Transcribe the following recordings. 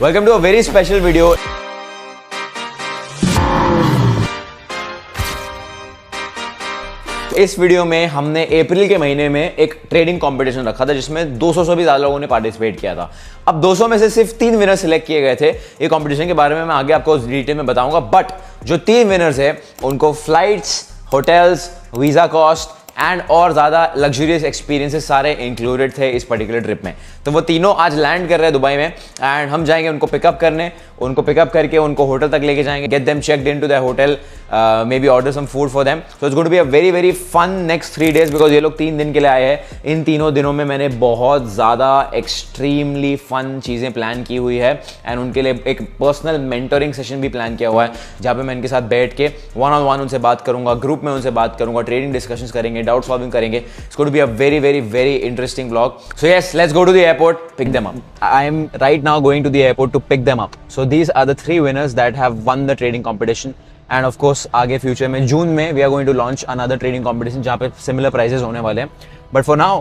Welcome to a very special video. इस video में हमने अप्रैल के महीने में एक ट्रेडिंग कंपटीशन रखा था जिसमें 200 से भी ज्यादा लोगों ने पार्टिसिपेट किया था। अब 200 में से सिर्फ 3 विनर सिलेक्ट किए गए थे। ये कंपटीशन के बारे में मैं आगे आपको डिटेल में बताऊंगा, बट जो 3 विनर्स है उनको flights, hotels, visa cost and और ज़्यादा लग्जरियस एक्सपीरियंसेस सारे इंक्लूडेड थे इस पर्टिकुलर ट्रिप में। तो वो तीनों आज लैंड कर रहे हैं दुबई में एंड हम जाएंगे उनको पिकअप करने। उनको पिकअप करके उनको होटल तक लेके जाएंगे, get them checked into the hotel, maybe order some food for them. So it's going to be a very very fun next 3 days because ये लोग 3 दिन के लिए आए हैं। इन तीनों दिनों में मैंने बहुत ज़्यादा एक्सट्रीमली फन चीज़ें प्लान की हुई है एंड उनके लिए एक पर्सनल मेंटोरिंग सेशन भी प्लान किया हुआ है जहाँ पे मैं इनके साथ बैठ के 1-on-1 उनसे बात करूंगा, ग्रुप में उनसे बात करूंगा, ट्रेडिंग डिस्कशंस करेंगे, डाउट सॉल्विंग करेंगे। It's going to be a very very very interesting vlog. So yes, let's go to the airport, pick them up. I am right now going to the airport to pick them up. So these are the 3 winners that have won the trading competition and of course आगे future में जून में we are going to launch another trading competition जहाँ पे similar prizes होने वाले हैं। But for now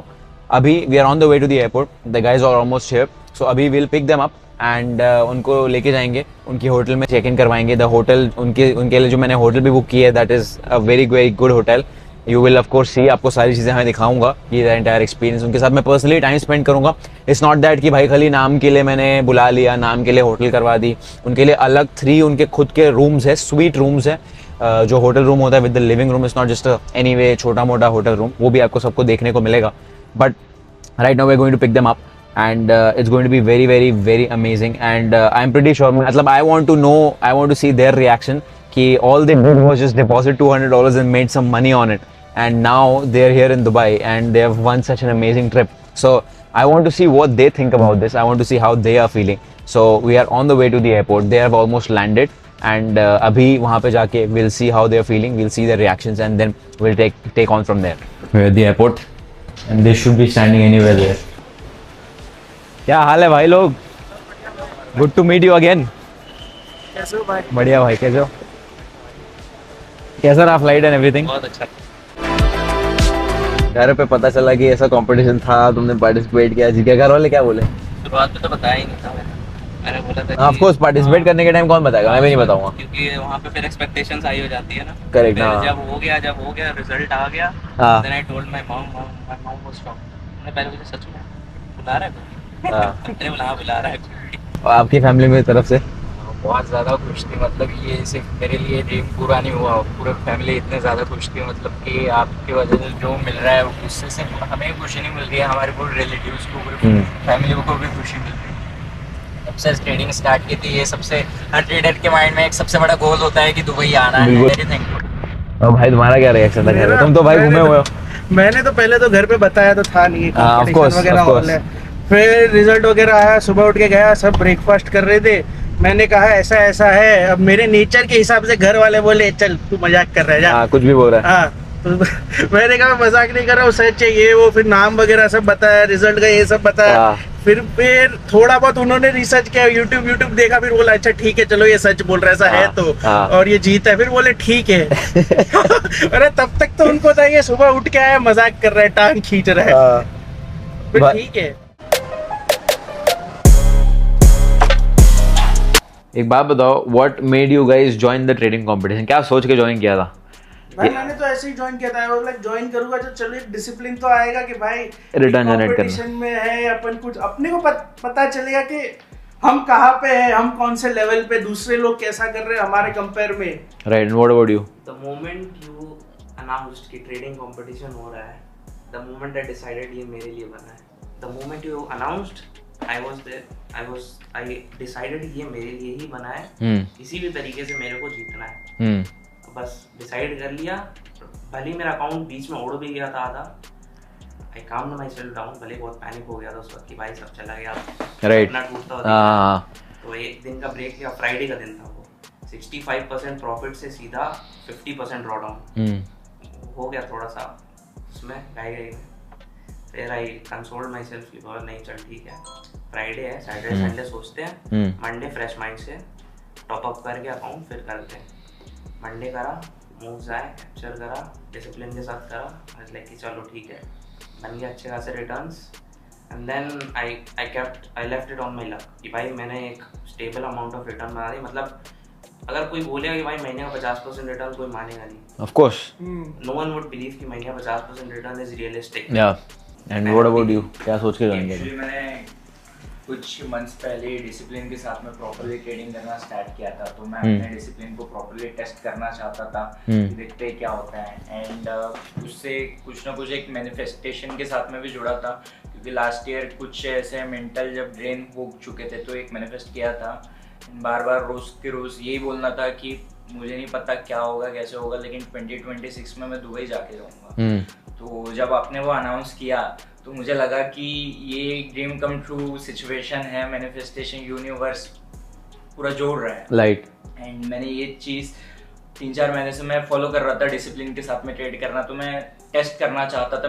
अभी we are on the way to the airport, the guys are almost here, so अभी we'll pick them up and उनको लेके जाएंगे, उनकी होटल में चेक इन करवाएंगे। द होटल उनके लिए जो मैंने होटल भी बुक की है that is a very very good hotel. You will of course see, आपको सारी चीज़ें मैं दिखाऊंगा, ये एंटायर एक्सपीरियंस उनके साथ मैं पर्सनली टाइम स्पेंड करूंगा। इट्स नॉट दैट कि भाई खाली नाम के लिए मैंने बुला लिया, नाम के लिए होटल करवा दी। उनके लिए अलग 3 उनके खुद के रूम्स है, स्वीट रूम्स है। जो होटल रूम होता है with the living room, it's not just any way छोटा मोटा होटल रूम, वो भी आपको सबको देखने को मिलेगा। But right now we are going to pick them up and it's going to be very very very amazing and I'm pretty sure, मतलब I want to see their reaction कि all they did was just deposit $200 and made some money on it and now they're here in Dubai and they have won such an amazing trip. So I want to see what they think about this. I want to see how they are feeling. So we are on the way to the airport. They have almost landed and अभी वहाँ पे जाके we'll see how they are feeling, we'll see their reactions and then we'll take on from there. We're at the airport and they should be standing anywhere there. क्या हाल है भाई लोग? Good to meet you again. कैसे हो भाई? बढ़िया भाई, कैसे हो? कैसा रहा फ्लाइट एंड एवरीथिंग? बहुत अच्छा। घर पे पता चला कि ऐसा कंपटीशन था, तुमने पार्टिसिपेट किया, जीत गया। घर वाले क्या बोले? शुरुआत में तो बताया ही नहीं था मैंने बोला था ऑफ कोर्स पार्टिसिपेट करने के टाइम कौन बताएगा, मैं भी नहीं बताऊंगा क्योंकि वहाँ पे फिर एक्सपेक्टेशंस हाई हो जाती है ना। करेक्ट। फिर हाँ, जब हो गया रिजल्ट आ गया, हाँ। Then I told my mom was shocked. मैंने पहले मुझे सच में बुला रहा है कोई? हाँ। मैंने बोला बुला रहा है कोई। और आपकी फैमिली में तरफ से? बहुत ज़्यादा खुश थी, मतलब ये सिर्फ मेरे लिए ड्रीम पूरा नहीं हुआ, पूरे फैमिली इतने ज़्यादा खुश थी, मतलब कि आपकी वजह से जो मिल रहा है उससे सिर्फ हमें खुशी नहीं मिल रही है, हमारे पूरे रिलेटिव्स को, पूरी फैमिली को भी खुशी मिल रही है। जब से ट्रेडिंग स्टार्ट की थी, ये सबसे हर ट्रेडर के माइंड में एक सबसे बड़ा गोल होता है कि दुबई आना है। Very thankful. और भाई तुम्हारा क्या रिएक्शन था? घर तुम तो भाई घूमे हुए हो। मैंने तो पहले तो घर पे बताया तो था नहीं, of course, वगैरह of course. हॉल है। फिर रिजल्ट वगैरह आया, सुबह उठ के गया, सब ब्रेकफास्ट कर रहे थे। मैंने कहा ऐसा ऐसा है, अब मेरे नेचर के हिसाब से घर वाले बोले चल तू मजाक कर रहा है जा। कुछ भी बोल रहा है। हाँ, तो मैंने कहा मजाक नहीं कर रहा हूँ, सच है ये वो। फिर नाम वगैरह सब बताया, रिजल्ट का ये सब बताया। फिर थोड़ा बहुत उन्होंने रिसर्च किया, यूट्यूब देखा, फिर बोला अच्छा ठीक है चलो ये सच बोल रहा है, ऐसा है तो, और ये जीता है। फिर बोले ठीक है। अरे तब तक तो उनको था ये सुबह उठ के आया मजाक कर रहा है, टांग खींच रहा है। फिर ठीक है। एक बात बताओ, what made you guys join the trading competition? क्या सोच के ज्वाइन किया था? भाई मैंने तो ऐसे ही ज्वाइन किया था, मतलब ज्वाइन करूंगा तो चलो एक डिसिप्लिन तो आएगा कि भाई रिटर्न जनरेट कंपटीशन में है, अपन कुछ अपने को पता चलेगा कि हम कहाँ पे हैं, हम कौन से लेवल पे, दूसरे लोग कैसा कर रहे हैं हमारे कंपेयर में। Right, and what about you? The moment you announced कि ट्रेडिंग कंपटीशन हो रहा है, द मोमेंट आई डिसाइडेड ये मेरे लिए बना है। The moment you announced I was there, I decided ये मेरे लिए ही बना है। किसी भी तरीके से मेरे को जीतना है, बस डिसाइड कर लिया। भले ही मेरा अकाउंट बीच में उड़ भी गया था आधा, आई काम्ड माई सेल्फ डाउन। भले बहुत पैनिक हो गया था उस वक्त कि भाई सब चला गया, राइट, टूटता होता। तो एक दिन का ब्रेक किया, फ्राइडे का दिन था वो। 65% प्रॉफिट से सीधा 50% ड्रॉ डाउन हो गया थोड़ा सा उसमें गए में। फिर आई कंसोल्ड माई सेल्फ कि बहुत नहीं चल ठीक है, फ्राइडे है, सैटरडे संडे सोचते हैं, मंडे फ्रेश माइंड से टॉप अप करके अकाउंट फिर करते हैं। मंडे करा, मूव्स आए, कैप्चर करा, डिसिप्लिन के साथ करा, लाइक कि चलो ठीक है, बन गया अच्छे खासे returns. And then I left it on my luck कि भाई मैंने एक स्टेबल अमाउंट ऑफ रिटर्न बना दी. मतलब अगर कोई बोलेगा कि भाई महीने का 50% रिटर्न, कोई मानेगा नहीं. Of course. No one would believe कि महीने का 50% return is realistic. Yeah and what about you, क्या सोच के ज्वाइन एक्चुअली किया? मैंने कुछ मंथ्स पहले डिसिप्लिन के साथ में प्रॉपर्ली ट्रेडिंग करना स्टार्ट किया था. तो मैं अपने डिसिप्लिन को प्रॉपर्ली टेस्ट करना चाहता था कि देखते हैं क्या होता है. एंड उससे कुछ ना कुछ एक मैनिफेस्टेशन के साथ में भी जुड़ा था, क्योंकि लास्ट ईयर कुछ ऐसे मेंटल जब ड्रेन हो चुके थे तो एक मैनिफेस्ट किया था. बार बार रोज के रोज यही बोलना था कि मुझे नहीं पता क्या होगा कैसे होगा, लेकिन 2026 में मैं दुबई जाके रहूँगा. तो जब आपने वो अनाउंस किया तो मुझे लगा कि ये ड्रीम कम ट्रू सिचुएशन है. मैनिफेस्टेशन यूनिवर्स पूरा जोड़ रहा है. लाइट. एंड मैंने ये चीज़ 3-4 महीने से मैं फॉलो कर रहा था, डिसिप्लिन के साथ में ट्रेड करना. तो मैं टेस्ट करना चाहता था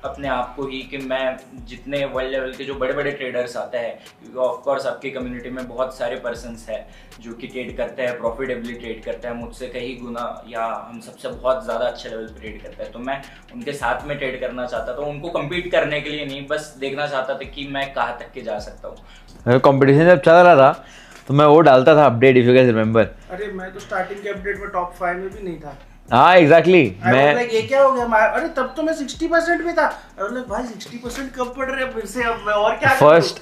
अपने आप को ही कि मैं जितने वर्ल्ड लेवल के जो बड़े बड़े ट्रेडर्स आते हैं, क्योंकि ऑफ कोर्स आपकी कम्युनिटी में बहुत सारे पर्सन्स हैं जो कि ट्रेड करते हैं, प्रॉफिटेबली ट्रेड करते हैं, मुझसे कहीं गुना या हम सबसे बहुत ज़्यादा अच्छे लेवल पर ट्रेड करते हैं. तो मैं उनके साथ में ट्रेड करना चाहता था, उनको कम्पीट करने के लिए नहीं, बस देखना चाहता था कि मैं कहाँ तक के जा सकता हूँ. कंपटीशन जब चल रहा था तो मैं वो डालता था update, if you guys remember. अरे मैं तो स्टार्टिंग के अपडेट में टॉप 5 में भी नहीं था. हाँ एग्जैक्टली. मैं ये क्या हो गया? अरे तब तो मैं 60% में था. अरे भाई 60% कब पड़ रहे हैं फिर से, अब मैं और क्या फर्स्ट.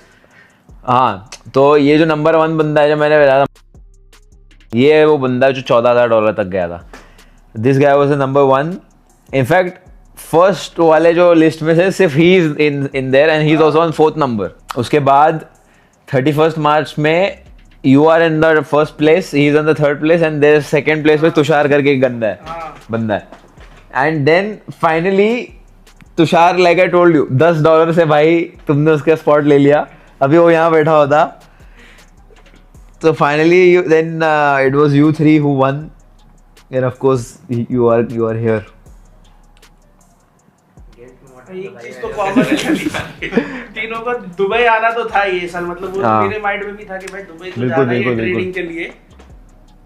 हाँ तो ये जो नंबर 1 बंदा है जो मैंने बताया था, ये है वो बंदा जो $14,000 तक गया था. This guy was the number 1. In fact first वाले जो लिस्ट में से सिर्फ he is in their and he is also on 4th number. उसके बाद 31st मार्च में you are in the first place, he is on the 3rd place and there is 2nd place पे तुषार करके एक बंदा है. And then finally Tushar, like I told you, $10 से भाई तुमने उसका स्पॉट ले लिया. अभी वो यहाँ बैठा होता. So finally then it was you 3 who won and of course you are here. एक चीज तो कॉमन है, तीनों को दुबई आना तो था ये साल. मतलब वो मेरे माइंड में भी था कि भाई दुबई तो जाना है ट्रेडिंग के लिए.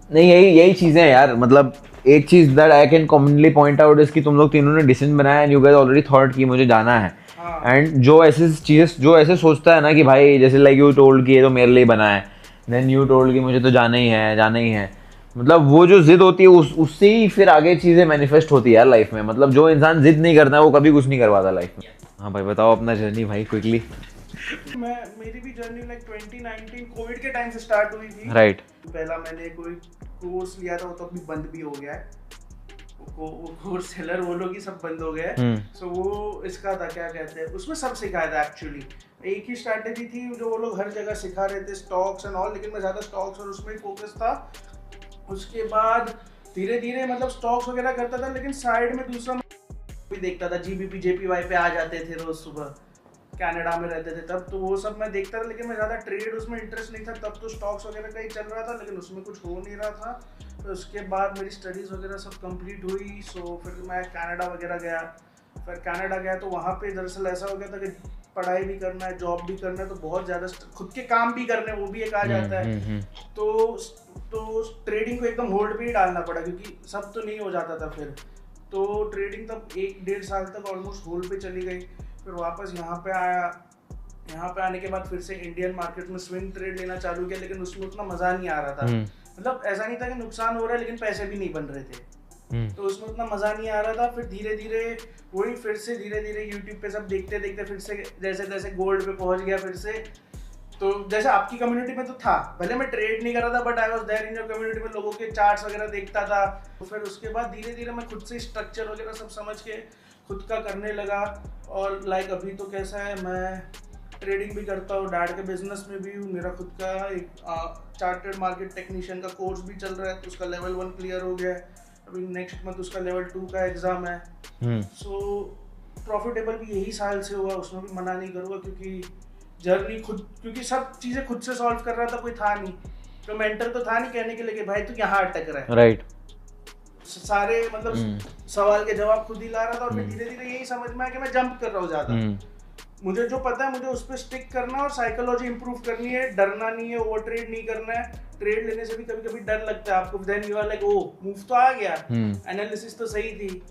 नहीं यही चीजें हैं यार. मतलब एक चीज that I can commonly point out is कि तुम लोग तीनों ने डिसीजन बनाया and you guys already thought कि मुझे जाना है. एंड जो ऐसे चीजें जो ऐसे सोचता है ना कि भाई जैसे लाइक यू टोल्ड कि ये तो मेरे लिए बना है, देन यू टोल्ड कि मुझे तो जाना ही है. मतलब वो जो जिद होती है उससे ही फिर आगे चीजें मैनिफेस्ट होती है यार लाइफ में. मतलब जो इंसान जिद नहीं करता है वो कभी कुछ नहीं करवाता लाइफ में. हाँ भाई बताओ अपना जर्नी भाई क्विकली. मेरी भी जर्नी लाइक 2019 कोविड के टाइम से स्टार्ट हुई थी. राइट. पहला मैंने कोई कोर्स लिया था, वो तो अभी बंद भी हो गया है. वो कोर्स सेलर वो लोग ही सब बंद हो गए. सो वो इसका था, क्या कहते हैं, उसमें सब सिखाया था एक्चुअली. एक ही स्ट्रैटेजी थी जो वो लोग हर जगह सिखा रहे थे, स्टॉक्स एंड ऑल. लेकिन मैं ज्यादा स्टॉक्स और उसमें ही फोकस था. उसके बाद धीरे धीरे मतलब स्टॉक्स वगैरह करता था, लेकिन साइड में दूसरा भी देखता था. GBP JPY पे आ जाते थे रोज सुबह, कनाडा में रहते थे तब, तो वो सब मैं देखता था. लेकिन मैं ज़्यादा ट्रेड उसमें इंटरेस्ट नहीं था. तब तो स्टॉक्स वगैरह का ही चल रहा था, लेकिन उसमें कुछ हो नहीं रहा था. तो उसके बाद मेरी स्टडीज़ वगैरह सब कंप्लीट हुई. सो फिर मैं कनाडा वगैरह गया. फिर कनाडा गया तो वहाँ पे दरअसल ऐसा हो गया था कि पढ़ाई भी करना है, जॉब भी करना है, तो बहुत ज़्यादा खुद के काम भी करने, वो भी एक आ जाता है. तो ट्रेडिंग को एकदम होल्ड पे ही डालना पड़ा, क्योंकि सब तो नहीं हो जाता था. फिर तो ट्रेडिंग तब 1-1.5 साल तक ऑलमोस्ट होल्ड पे चली गई. फिर वापस यहाँ पे आया. यहाँ पे आने के बाद फिर से इंडियन मार्केट में स्विंग ट्रेड लेना चालू किया, लेकिन उसमें उतना मजा नहीं आ रहा था. मतलब ऐसा नहीं था कि नुकसान हो रहा है लेकिन पैसे भी नहीं बन रहे थे. तो उसमें उतना मजा नहीं आ रहा था. फिर धीरे धीरे यूट्यूब पे सब देखते देखते फिर से जैसे जैसे गोल्ड पे पहुंच गया. फिर से तो जैसे आपकी कम्युनिटी में तो था, भले मैं ट्रेड नहीं कर रहा था, but I was there in your community में, लोगों के चार्ट्स वगैरह देखता था. तो फिर उसके बाद धीरे धीरे मैं खुद से स्ट्रक्चर वगैरह सब समझ के खुद का करने लगा. और लाइक अभी तो कैसा है, मैं ट्रेडिंग भी करता हूँ, डैड के बिजनेस में भी हूँ. मेरा खुद का एक चार्टर्ड मार्केट टेक्नीशियन का कोर्स भी चल रहा है, तो उसका लेवल 1 क्लियर हो गया है. अभी नेक्स्ट मंथ उसका लेवल 2 का एग्जाम है. सो प्रॉफिटेबल भी यही साल से हुआ, उसमें भी मना नहीं करूँगा, क्योंकि जर्नी खुद, क्योंकि सब चीज़ें खुद से सॉल्व कर रहा था. कोई था नहीं, तो मेंटर तो था नहीं कहने के लिए कि भाई तू यहाँ अटक रहा है. राइट. सारे मतलब सवाल के जवाब खुद ही ला रहा था. और फिर धीरे धीरे यही समझ में आया कि मैं जंप कर रहा हूँ ज़्यादा. मुझे जो पता है मुझे उस पर स्टिक करना और साइकोलॉजी इंप्रूव करनी है. डरना नहीं है, ओवर ट्रेड नहीं करना है. ट्रेड लेने से भी कभी कभी डर लगता है आपको. Then you are like, oh move तो आ गया, एनालिसिस तो सही थी,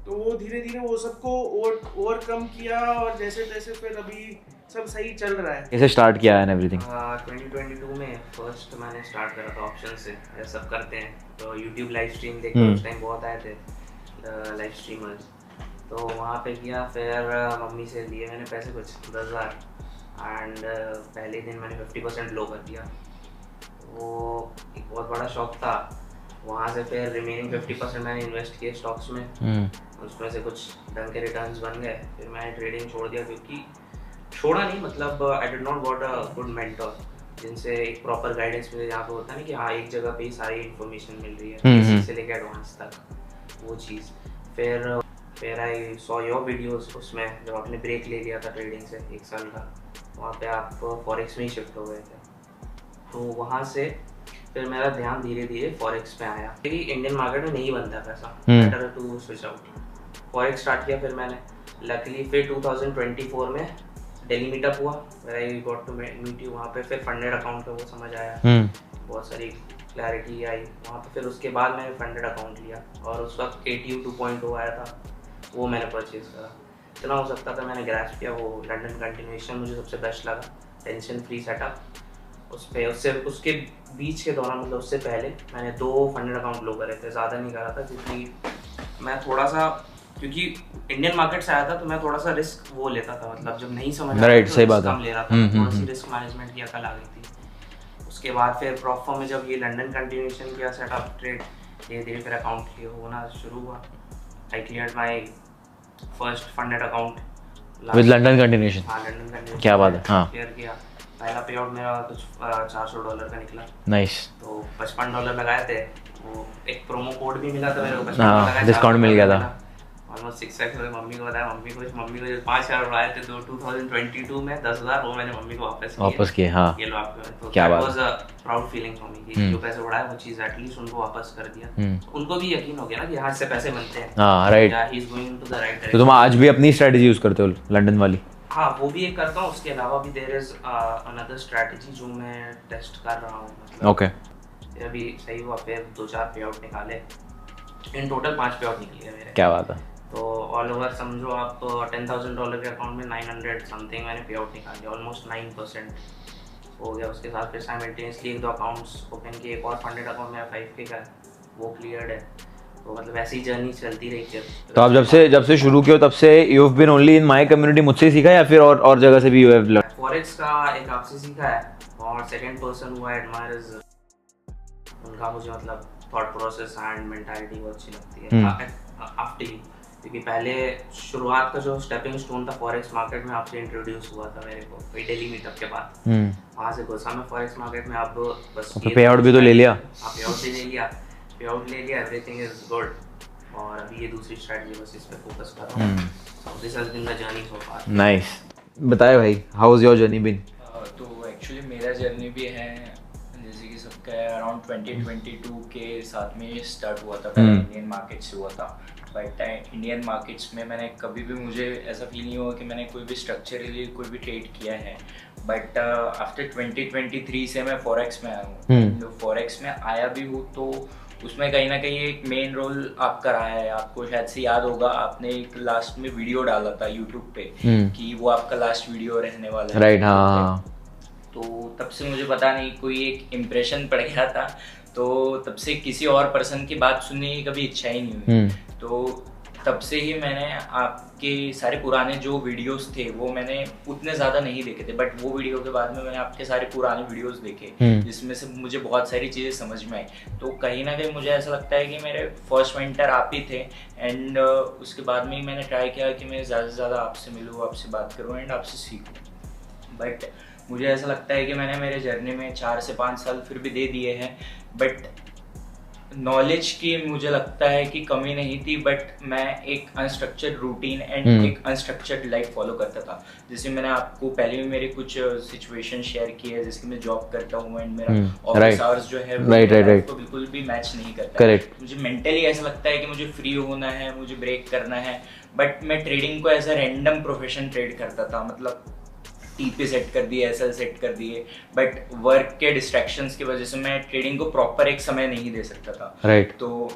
तो वो धीरे धीरे वो सबको ओवरकम किया और जैसे तैसे फिर अभी सब सही चल रहा है। कैसे स्टार्ट किया एंड एवरीथिंग? 2022 में फर्स्ट मैंने स्टार्ट करा था ऑप्शन से, ये सब करते हैं तो यूट्यूब लाइव स्ट्रीम देखते उस टाइम बहुत आए थे लाइव स्ट्रीमर्स, तो वहाँ पे किया। फिर मम्मी से लिए मैंने पैसे कुछ 10,000 एंड पहले दिन मैंने 50% लो कर दिया, वो एक बहुत बड़ा शॉक था। वहाँ से फिर रिमेनिंग 50% मैंने इन्वेस्ट किए स्टॉक्स में, उसमें से कुछ ढंग के रिटर्न्स बन गए। फिर मैंने ट्रेडिंग छोड़ दिया, क्योंकि छोड़ा नहीं मतलब I did not got a good mentor जिनसे एक प्रॉपर गाइडेंस मिले, जहाँ पे होता है ना कि हाँ एक जगह पे ही सारी इन्फॉर्मेशन मिल रही है बेसिक से लेकर एडवांस तक, वो चीज़। फिर आई सॉ योर वीडियोस, उसमें जब आपने ब्रेक ले लिया था ट्रेडिंग से 1 साल का, वहाँ पे आप फॉरेक्स में ही शिफ्ट हो गए थे, तो वहाँ से फिर मेरा ध्यान धीरे धीरे फॉरेक्स पे आया। क्योंकि इंडियन मार्केट में नहीं बनता पैसा, better to switch out. Forex start किया फिर मैंने, लकीली फिर 2024 में दिल्ली मीटअप हुआ, I got to meet you वहाँ पे। फिर फंडेड अकाउंट का वो समझ आया, बहुत सारी क्लैरिटी आई वहाँ पे। फिर उसके बाद मैंने फंडेड अकाउंट लिया और उस वक्त ATU 2.0 आया था, वो मैंने परचेज करा। इतना हो सकता था मैंने ग्रैस्प किया, वो लंदन कंटिन्यूएशन मुझे सबसे बेस्ट लगा, टेंशन फ्री सेटअप उस पर। उसके बीच के दौरान मतलब उससे पहले मैंने 2 फंडेड अकाउंट लो करे थे, ज़्यादा नहीं करा था, क्योंकि मैं थोड़ा सा, क्योंकि इंडियन मार्केट से आया था तो मैं थोड़ा सा रिस्क वो लेता था, मतलब जब नहीं समझ आता राइट, तो सही बात है, कम ले रहा था, थोड़ी सी रिस्क मैनेजमेंट की अकल आ गई थी। उसके बाद फिर प्रॉपर में जब ये लंदन कंटिन्यूएशन किया सेटअप ट्रेड, धीरे धीरे फिर अकाउंट क्लियर होना शुरू हुआ। आई cleared my first funded account with London continuation. हाँ, लंदन कंटिन्यूएशन क्या बात है, हाँ क्लियर किया। पहला पे आउट मेरा कुछ $400 का निकला, नाइस। तो $55 लगाए थे, वो एक प्रोमो कोड भी मिला था मेरे को, हाँ डिस्काउंट मिल गया था ऑलमोस्ट 6x। मम्मी को बताया, मम्मी को जो 5,000 उड़ाए थे 2022 में 10,000, वो मैंने मम्मी को वापस किए। हाँ ये लो आपको, तो क्या बात was a proud feeling for me कि जो पैसे उड़ाए वो चीज एटलीस्ट उनको वापस कर दिया। उनको भी यकीन हो गया ना कि हाथ से पैसे बनते हैं। हाँ right, he is going to the right तो डायरेक्शन। तुम आज भी अपनी स्ट्रेटजी यूज करते हो लंदन वाली? हाँ, वो भी एक करता हूँ, उसके अलावा भी देयर इज अनदर स्ट्रेटजी जो मैं टेस्ट कर रहा हूँ, मतलब ओके। अभी सही हुआ, फिर 2-4 पे आउट निकाले, इन टोटल 5 पे आउट निकले मेरे। क्या बात है, तो ऑल ओवर समझो आप $10,000 के अकाउंट में 900 समथिंग मैंने पे आउट निकाल दिया, ऑलमोस्ट 9% हो गया। उसके साथ फिर साइमल्टेनियसली 1-2 अकाउंट्स ओपन किए, एक और फंडेड अकाउंट मेरा 5K का है, वो क्लियर्ड है। तो मतलब ऐसी जर्नी चलती रही थी। तो आप जब से शुरू किया तब से you have been only in my community, मुझसे सीखा या फिर और जगह से भी यू हैव लर्न? फॉरेक्स का एक आपसे सीखा है, और सेकंड पर्सन हुआ एडमायर इज उनका, मुझे मतलब थॉट प्रोसेस एंड मेंटालिटी बहुत अच्छी लगती है आफ्टर यू। क्योंकि पहले शुरुआत का जो स्टेपिंग स्टोन था फॉरेक्स मार्केट में, आपसे इंट्रोड्यूस हुआ था मेरे को कोई दिल्ली मीटअप के बाद, वहाँ से घुसा मैं फॉरेक्स मार्केट में। आप बस पे आउट भी तो ले लिया, आप पे आउट भी ले लिया, एवरीथिंग इज गुड। और अभी ये दूसरी स्ट्रेटजी, बस इस पे फोकस कर रहा हूँ। So this has been the journey so far. Nice. बताए भाई, how is your journey been? तो एक्चुअली मेरा जर्नी भी है जैसे कि सबका है, अराउंड 2022 के साथ में स्टार्ट हुआ था, पहले इंडियन मार्केट से हुआ था। बट इंडियन मार्केट्स में मैंने कभी भी, मुझे ऐसा फील नहीं हुआ कि मैंने कोई भी स्ट्रक्चरली कोई भी ट्रेड किया है। बट आफ्टर 2023 से मैं फॉरेक्स में आया हूँ। तो फॉरेक्स में आया भी हूँ तो उसमें कहीं ना कहीं एक मेन रोल आपका रहा है। आपको शायद से याद होगा, आपने एक लास्ट में वीडियो डाला था यूट्यूब पे कि वो आपका लास्ट वीडियो रहने वाला है, राइट? हाँ। तो तब से मुझे पता नहीं कोई एक इम्प्रेशन पड़ गया था, तो तब से किसी और पर्सन की बात सुनने की कभी इच्छा ही नहीं हुई। तो तब से ही मैंने आपके सारे पुराने जो वीडियोस थे वो मैंने उतने ज़्यादा नहीं देखे थे, बट वो वीडियो के बाद में मैंने आपके सारे पुराने वीडियोस देखे जिसमें से मुझे बहुत सारी चीज़ें समझ में आई। तो कहीं ना कहीं मुझे ऐसा लगता है कि मेरे फर्स्ट मेंटर आप ही थे। एंड उसके बाद में ही मैंने ट्राई किया कि मैं ज़्यादा से ज़्यादा आपसे मिलूँ, आपसे बात करूँ एंड आपसे सीखूँ। बट मुझे ऐसा लगता है कि मैंने मेरे जर्नी में 4 से 5 साल फिर भी दे दिए हैं, बट नॉलेज की मुझे लगता है कि कमी नहीं थी। बट मैं एक अनस्ट्रक्चर्ड रूटीन एंड एक अनस्ट्रक्चर्ड लाइफ फॉलो करता था। जैसे मैंने आपको पहले भी मेरे कुछ सिचुएशन शेयर किए हैं, जैसे मैं जॉब करता हूँ एंड मेरा ऑफिस आवर्स जो है वो बिल्कुल भी मैच नहीं करता है। मुझे मेंटली ऐसा लगता है कि मुझे फ्री होना है, मुझे ब्रेक करना है। बट मैं ट्रेडिंग को as a random profession trade करता था, मतलब TP सेट कर दिए, SL सेट कर दिए, बट वर्क के डिस्ट्रैक्शंस की वजह से मैं ट्रेडिंग को प्रॉपर एक समय नहीं दे सकता था। Right. तो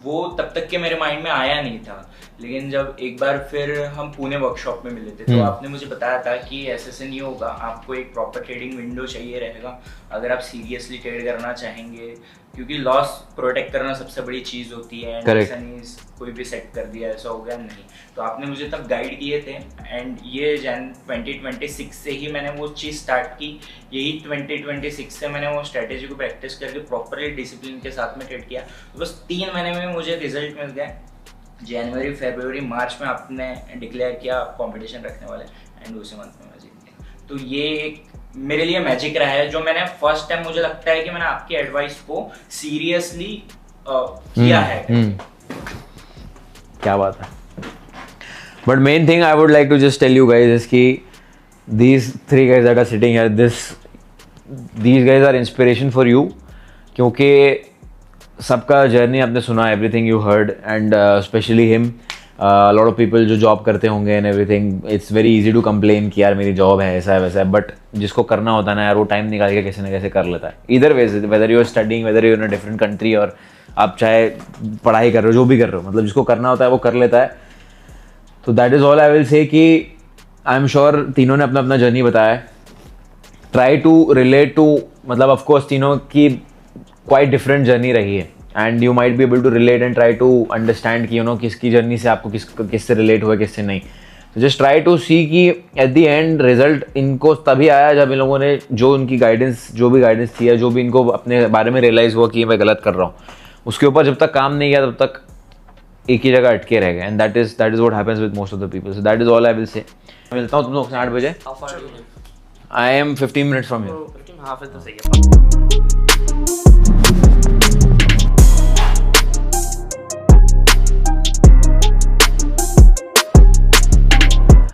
वो तब तक के मेरे माइंड में आया नहीं था। लेकिन जब एक बार फिर हम पुणे वर्कशॉप में मिले थे तो आपने मुझे बताया था कि ऐसे नहीं होगा, आपको एक प्रॉपर ट्रेडिंग विंडो चाहिए रहेगा अगर आप सीरियसली ट्रेड करना चाहेंगे, क्योंकि लॉस प्रोटेक्ट करना सबसे बड़ी चीज़ होती है। ऐसा नहीं कोई भी सेट कर दिया ऐसा हो गया, नहीं। तो आपने मुझे तब गाइड किए थे एंड ये जन 2026 से ही मैंने वो चीज़ स्टार्ट की। यही 2026 से मैंने वो स्ट्रेटेजी को प्रैक्टिस करके प्रॉपरली डिसिप्लिन के साथ में ट्रेड किया। तो बस 3 महीने में मुझे रिजल्ट मिल गया। जनवरी, फरवरी, मार्च में आपने डिक्लेयर किया आप कंपटीशन रखने वाले एंड उसी मंथ में मैं जीत गया। तो ये एक मेरे लिए मैजिक रहा है जो मैंने फर्स्ट टाइम, मुझे लगता है कि मैंने आपकी एडवाइस को सीरियसली किया है। क्या बात है। But main thing I would like to just tell you guys is कि these 3 guys that are sitting here, these guys are inspiration for you, क्योंकि सबका जर्नी आपने सुना, everything you heard and specially him. Lot of people जो job करते होंगे and everything, it's very easy to complain कि यार मेरी जॉब है, ऐसा है वैसा है, बट जिसको करना होता है ना यार, वो टाइम निकाल के कैसे ना कैसे कर लेता है। इधर वेज, whether you are studying, whether you in a different country, और आप चाहे पढ़ाई कर रहे हो, जो भी कर रहे हो, मतलब जिसको करना होता है वो कर लेता है। तो that is all I will say कि आई एम श्योर तीनों ने अपना अपना जर्नी बताया है। ट्राई टू रिलेट टू, मतलब ऑफकोर्स तीनों की क्वाइट डिफरेंट जर्नी रही है and you might be able to relate and try to understand कि किसकी जर्नी से आपको किससे रिलेट हुआ, किससे नहीं। तो जस्ट ट्राई टू सी कि एट द एंड रिजल्ट इनको तभी आया जब इन लोगों ने जो उनकी गाइडेंस, जो भी गाइडेंस थी या जो भी इनको अपने बारे में रियलाइज़ हुआ कि मैं गलत कर रहा हूँ, उसके ऊपर जब तक काम नहीं किया तब तक एक ही जगह अटके रह गए। And that is what happens with most of the people. So that is all I will say. मिलता हूँ तुम लोग से 8 बजे। I am 15 minutes from here. Half तो सही है।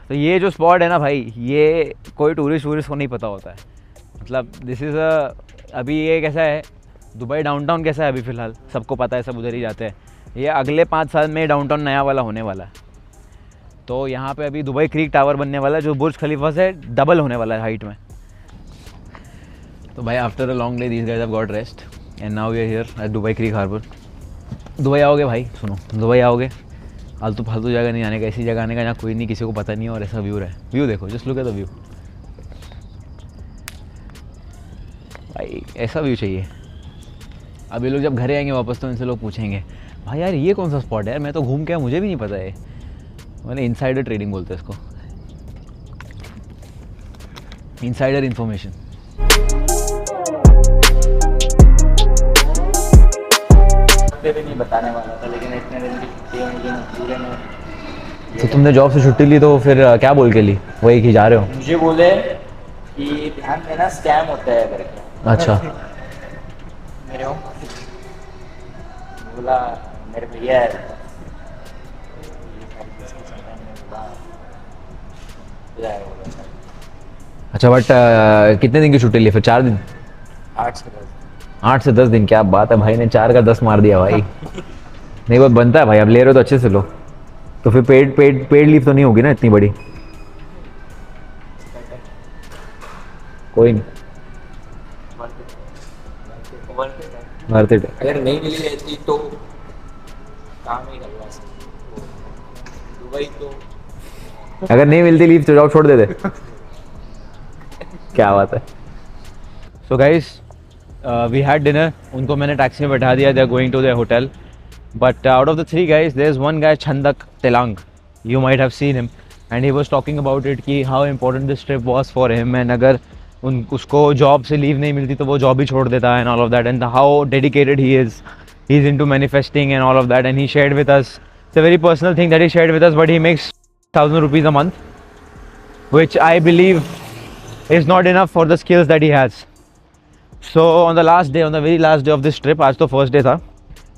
तो ये जो स्पॉट है ना भाई, ये कोई टूरिस्ट को नहीं पता होता है। मतलब दिस इज़ अभी ये कैसा है, दुबई डाउनटाउन कैसा है अभी फ़िलहाल सबको पता है, सब उधर ही जाते हैं। ये अगले 5 साल में डाउनटाउन नया वाला होने वाला है। तो यहाँ पे अभी दुबई क्रीक टावर बनने वाला है जो बुर्ज खलीफा से डबल होने वाला है हाइट में। तो भाई after a long day these guys have got rest and now we are here at Dubai Creek Harbour. Dubai आओगे भाई, सुनो, दुबई आओगे फालतू जगह नहीं आने का, ऐसी जगह आने का जहाँ कोई नहीं, किसी को पता नहीं है और ऐसा व्यू रहे। व्यू देखो, just look at the view भाई, ऐसा व्यू चाहिए। अब ये लोग जब घरे आएंगे वापस तो इनसे लोग पूछेंगे भाई यार ये कौन सा स्पॉट है यार, मैं तो घूम के मुझे भी नहीं पता है। मैंने इनसाइडर ट्रेडिंग बोलते हैं इसको, इनसाइडर इन्फॉर्मेशन। भी नहीं बताने वाला था, लेकिन इतने दिन की छुट्टी है मुझे पूरे में। तो तुमने जॉब से छुट्टी ली तो फिर क्या बोल के ली? वही कि जा रहे हो? मुझे बोले कि ध्यान देना स्कैम होता है करके। अच्छा। मेरे हो बोला मेरे भैया है, अच्छा बट कितने दिन की छुट्टी ली फिर? 4 दिन? 8 से 10 दिन। क्या बात है, भाई ने 4 का 10 मार दिया भाई। नहीं बहुत बनता है भाई, अब ले रहे हो तो अच्छे से लो। तो फिर पेड लीव तो नहीं होगी ना इतनी बड़ी? कोई नहीं, वर्थ इट। अगर नहीं मिली रहती तो काम ही करवा सकते। दुबई तो अगर नहीं मिलती लीव तो जॉब छोड़ दे दे। क्या बात है। So guys we had dinner, उनको मैंने टैक्सी में बैठा दिया, they are going to their hotel. But out of the 3 guys there is one guy Chhandak Telang, you might have seen him and he was talking about it कि how important this trip was for him and अगर उसको job से leave नहीं मिलती तो वो job ही छोड़ देता है and all of that, and how dedicated he is. He's into manifesting and all of that, and he shared with us, it's a very personal thing that he shared with us, but he makes 1,000 rupees a month, which I believe is not enough for the skills that he has. So on the last day, on the very last day of this trip, आज तो first day था,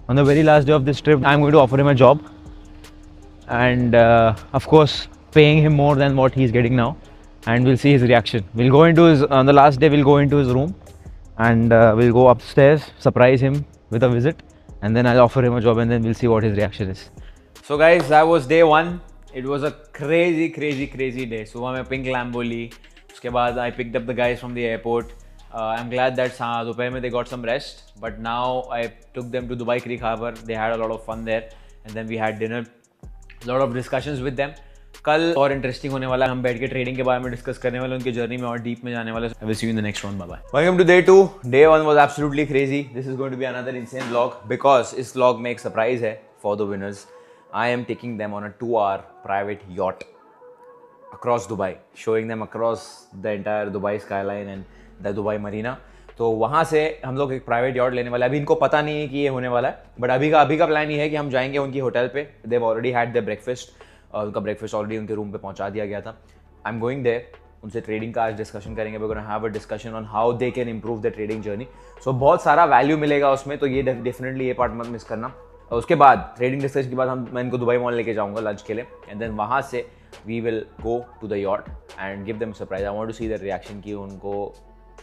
on the very last day of this trip I'm going to offer him a job and of course paying him more than what he's getting now, and we'll see his reaction. We'll go into his, on the last day we'll go into his room and we'll go upstairs, surprise him with a visit, and then I'll offer him a job and then we'll see what his reaction is. So guys, that was day 1. It was a crazy day. सुबह में pink Lambo ली, उसके बाद I picked up the guys from the airport. I am glad that दोपहर में they got some rest, but now I took them to Dubai Creek Harbour. They had a lot of fun there and then we had dinner, lot of discussions with them. कल और interesting होने वाला है, हम बैठ के trading के बारे में डिस्कस करने वाले, उनकी जर्नी में और डीप में जाने वाले. I will see you in the next one. Bye bye. Welcome to day 2. Day 1 was absolutely crazy. This is going to be another insane vlog because इस व्लॉग में एक सरप्राइज है for the winners. I am taking them on a 2-hour private yacht across Dubai, showing them across the entire Dubai skyline and the Dubai Marina. तो वहाँ से हम लोग एक प्राइवेट यॉट लेने वाले हैं. अभी इनको पता नहीं है कि ये होने वाला है, बट अभी का प्लान ये है कि हम जाएंगे उनकी होटल पे. They've already had their breakfast, उनका ब्रेकफास्ट ऑलरेडी उनके रूम पे पहुँचा दिया गया था. आई एम गोइंग देयर, उनसे ट्रेडिंग का आज डिस्कशन करेंगे. We gonna have a discussion on how they can improve the trading journey. So बहुत सारा वैल्यू मिलेगा उसमें, तो ये डेफिनेटली ये पार्ट मत मिस करना. उसके बाद ट्रेडिंग डिस्कशन के बाद मैं इनको दुबई मॉल लेके जाऊँगा लंच के लिए, एंड देन वहाँ से we will go to the yacht and give them a surprise. I want to see their reaction कि उनको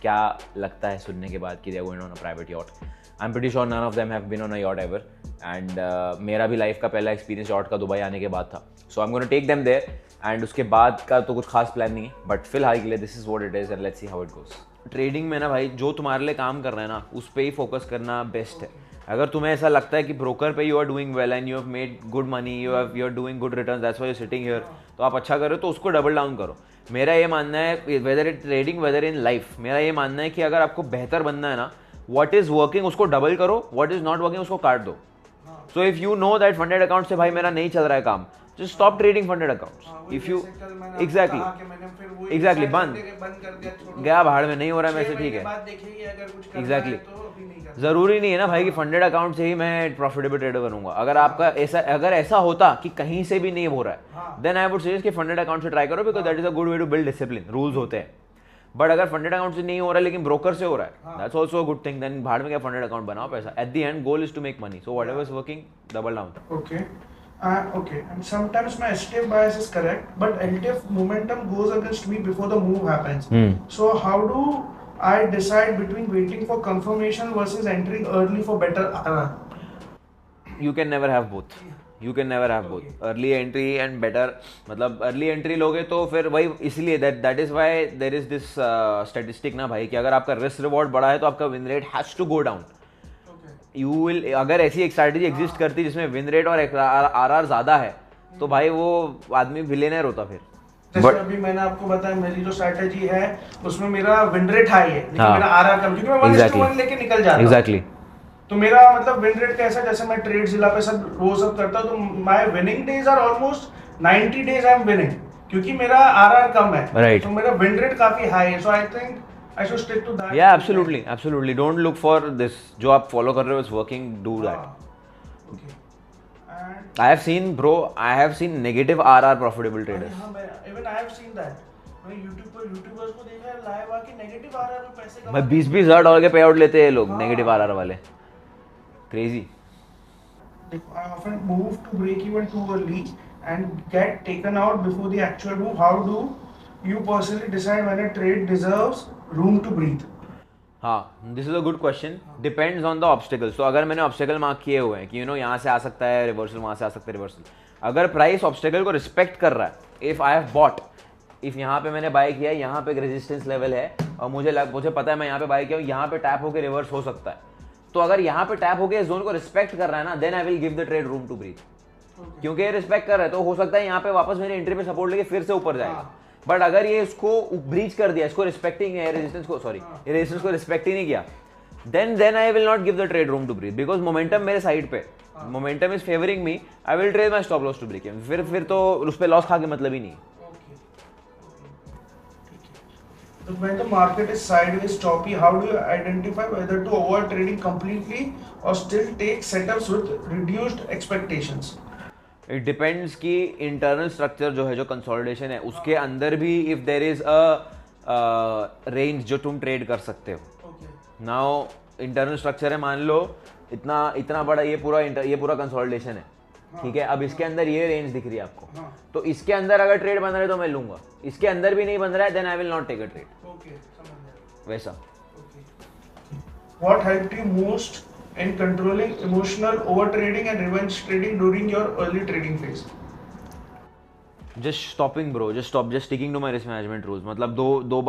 क्या लगता है सुनने के बाद कि they are going on a private yacht. I'm pretty sure none of them have been on a yacht ever and मेरा भी लाइफ का पहला एक्सपीरियंस yacht का दुबई आने के बाद था. So I'm going to take them there and उसके बाद का तो कुछ खास प्लान नहीं है, बट फिलहाल के लिए this is what it is and let's see how it goes. Trading में ना भाई, जो तुम्हारे लिए काम कर रहा है ना उस पर ही फोकस करना बेस्ट है. अगर तुम्हें ऐसा लगता है कि ब्रोकर पे you are doing well and you have made good money, you are doing good returns, that's why you sitting here, तो आप अच्छा करो तो उसको डबल डाउन करो. मेरा ये मानना है, whether in trading whether in life, मेरा ये मानना है कि अगर आपको बेहतर बनना है ना, व्हाट इज वर्किंग उसको डबल करो, व्हाट इज नॉट वर्किंग उसको काट दो. So if you know that funded account से भाई मेरा नहीं चल रहा है काम, just stop trading funded accounts. If you exactly बंद गया भाड़ में, नहीं हो रहा है मेरे से, ठीक है. एग्जैक्टली जरूरी नहीं है ना भाई कि फंडेड अकाउंट से ही मैं प्रॉफिटेबल ट्रेडर बनूंगा. अगर ऐसा होता कि कहीं से भी नहीं हो रहा है, देन आई वुड सजेस्ट कि फंडेड अकाउंट से ट्राई करो, because that is a good way to build discipline. Rules होते हैं, बट अगर फंडेड अकाउंट से नहीं हो रहा है लेकिन ब्रोकर से हो रहा है, that's also a good thing. Then भाड़ में क्या फंडेड अकाउंट बनाओ पैसा. At the end goal is to make money, so whatever is working double down. Okay, and sometimes my STF bias is correct, but LTF momentum goes against me before the move happens. So how do I decide between waiting for confirmation versus entering early for better RR? You can never have both. Early entry and better, मतलब early entry लोगे तो फिर वही, इसलिए that is why there is this statistic ना भाई, कि अगर आपका रिस्क रिवॉर्ड बड़ा है तो आपका win rate has to go down. You will, अगर ऐसी एक स्ट्रैटेजी एग्जिस्ट करती है जिसमें विन रेट और आरआर ज्यादा है, तो भाई वो आदमी बिलियनर होता फिर. जैसे अभी मैंने आपको बताया, मेरी जो स्ट्रैटेजी है उसमें मेरा विन रेट हाई है लेकिन मेरा आरआर कम, क्योंकि मैं 1:1 लेके निकल जा रहा हूं. एग्जैक्टली. तो मेरा मतलब विन रेट कैसा, जैसे मैं ट्रेड जिला पे सब वो सब करता हूं, तो my winning days are almost 90 days I am winning, क्योंकि मेरा आरआर कम है. Right. तो मेरा विन रेट काफी हाई है. So I think I should stick to that. Yeah, absolutely. Don't look for this. जो आप follow कर रहे हो is working. Do that. Okay. And I have seen negative RR profitable traders. Even I have seen that. मैंने YouTube पर YouTubers को देखा है लाइव आके नेगेटिव RR में पैसे कमा. भाई 20-20 हज़ार डॉलर के पे आउट लेते हैं लोग नेगेटिव RR वाले. Crazy. I often move to break even too early and get taken out before the actual move. How do you personally decide when a trade deserves room to breathe? हाँ, this is a good question. Depends on the obstacles. तो अगर मैंने obstacle mark किए हुए हैं कि यहाँ से आ सकता है रिवर्सल, वहाँ से आ सकता है रिवर्सल, अगर प्राइस ऑब्स्टिकल को रिस्पेक्ट कर रहा है, if I have bought, if यहाँ पे मैंने बाय किया, यहाँ पे एक रेजिस्टेंस लेवल है और मुझे पता है मैं यहाँ पे बाय किया हूँ, यहाँ पे टैप होकर रिवर्स हो सकता है, तो अगर यहाँ पे टैप होकर जोन को रिस्पेक्ट कर रहा है ना, then I will give the trade room to breathe. क्योंकि रिस्पेक्ट कर रहा है तो हो सकता है यहाँ पे वापस मेरे एंट्री पे सपोर्ट लेके फिर से ऊपर जाएगा. बट अगर ये इसको ब्रीच कर दिया, इसको रिस्पेक्टिंग है, रेजिस्टेंस को रिस्पेक्ट ही नहीं किया, then I will not give the trade room to breathe, because momentum मेरे साइड पे, momentum is favouring me, I will trade my stop loss to break. फिर तो उस पे लॉस खा के मतलब ही नहीं. When the market is sideways choppy, how do you identify whether to avoid trading completely or still take setups with reduced expectations? It depends कि internal structure जो है, जो कंसोलिडेशन है, उसके अंदर भी if there is a range जो तुम ट्रेड कर सकते हो. नाउ इंटरनल स्ट्रक्चर है, मान लो इतना बड़ा ये पूरा कंसोलिडेशन है, ठीक है. अब इसके अंदर ये रेंज दिख रही है आपको, तो इसके अंदर अगर ट्रेड बन रहा है तो मैं लूंगा, इसके अंदर भी नहीं बन रहा है, then I will not take a trade. वैसा. What helped you most in controlling emotional over trading and revenge trading during your early trading phase? Just stopping bro, just stop, just sticking to my risk management rules. मतलब दो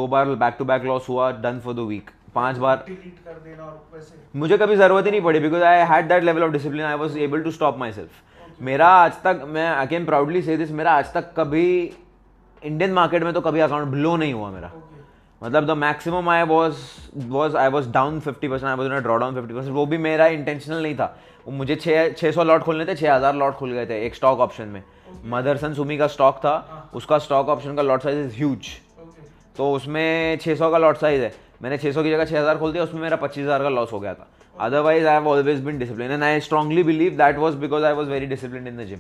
बार back to back loss हुआ, done for the week. 5 बार delete कर देना और वैसे मुझे कभी जरूरत ही नहीं पड़ी, because I had that level of discipline. I was able to stop myself. मेरा आज तक, मैं I can proudly say this, मेरा आज तक कभी इंडियन मार्केट में तो कभी अकाउंट ब्लो नहीं हुआ मेरा. मतलब the maximum I was down 50%, I was in a draw down 50%. वो भी मेरा इंटेंशनल नहीं था. वो मुझे 600 लॉट खोलने थे, 6000 लॉट खुल गए थे एक स्टॉक ऑप्शन में. मदरसन सुमी का स्टॉक था, उसका स्टॉक ऑप्शन का लॉट साइज इज ह्यूज. तो उसमें 600 का लॉट साइज है, मैंने 600 की जगह 6000 खोल दिया, उसमें मेरा 25000 का लॉस हो गया था. Otherwise I have always been discipline and I strongly believe that was because I was very disciplined in the gym.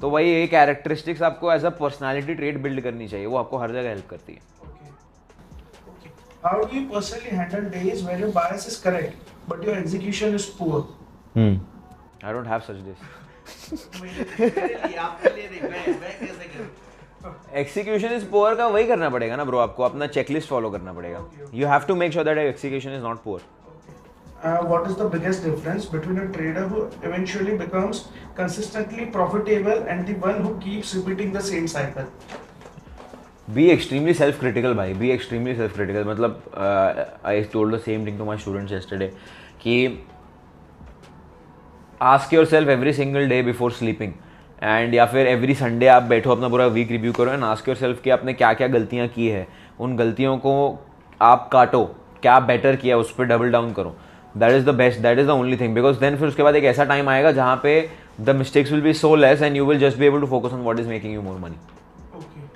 तो वही ये कैरेक्टरिस्टिक्स आपको as a personality trait build करनी चाहिए, वो आपको हर जगह हेल्प करती है. How do you personally handle days where your bias is correct but your execution is poor? I don't have such days. Execution is poor का वही करना पड़ेगा ना ब्रो, आपको अपना चेकलिस्ट फॉलो करना पड़ेगा. You have to make sure that your execution is not poor. What is the biggest difference between a trader who eventually becomes consistently profitable and the one who keeps repeating the same cycle? Be extremely self-critical भाई, be extremely self-critical. मतलब I told the same thing to my students yesterday कि ask yourself every single day before sleeping and या फिर every Sunday आप बैठो अपना पूरा week review करो and ask yourself कि आपने क्या क्या गलतियाँ की है, उन गलतियों को आप काटो, क्या बेटर किया उस पर डबल डाउन करो. That is the best, that is the only thing. Because then फिर उसके बाद एक ऐसा टाइम आएगा जहाँ पे the mistakes will be so less and you will just be able to focus on what is making you more money.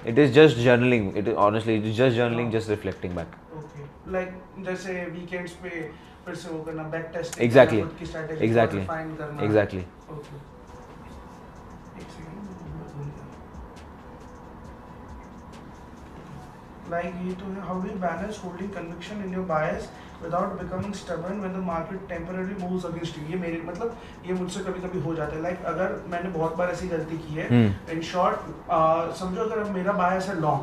It is just journaling. It is honestly, it is just journaling, just reflecting back. Okay. Like जैसे weekends पे फिर से वो करना, back testing. Exactly. खुद की strategy Exactly. refine करना. Exactly. Okay. एक second. Like ये तो है, how do you balance holding conviction in your bias without becoming stubborn when the market temporarily moves against you? ये मेरे मतलब ये मुझसे कभी कभी हो जाता है. Like अगर मैंने बहुत बार ऐसी गलती की है, in short समझो अगर अब मेरा bias है long,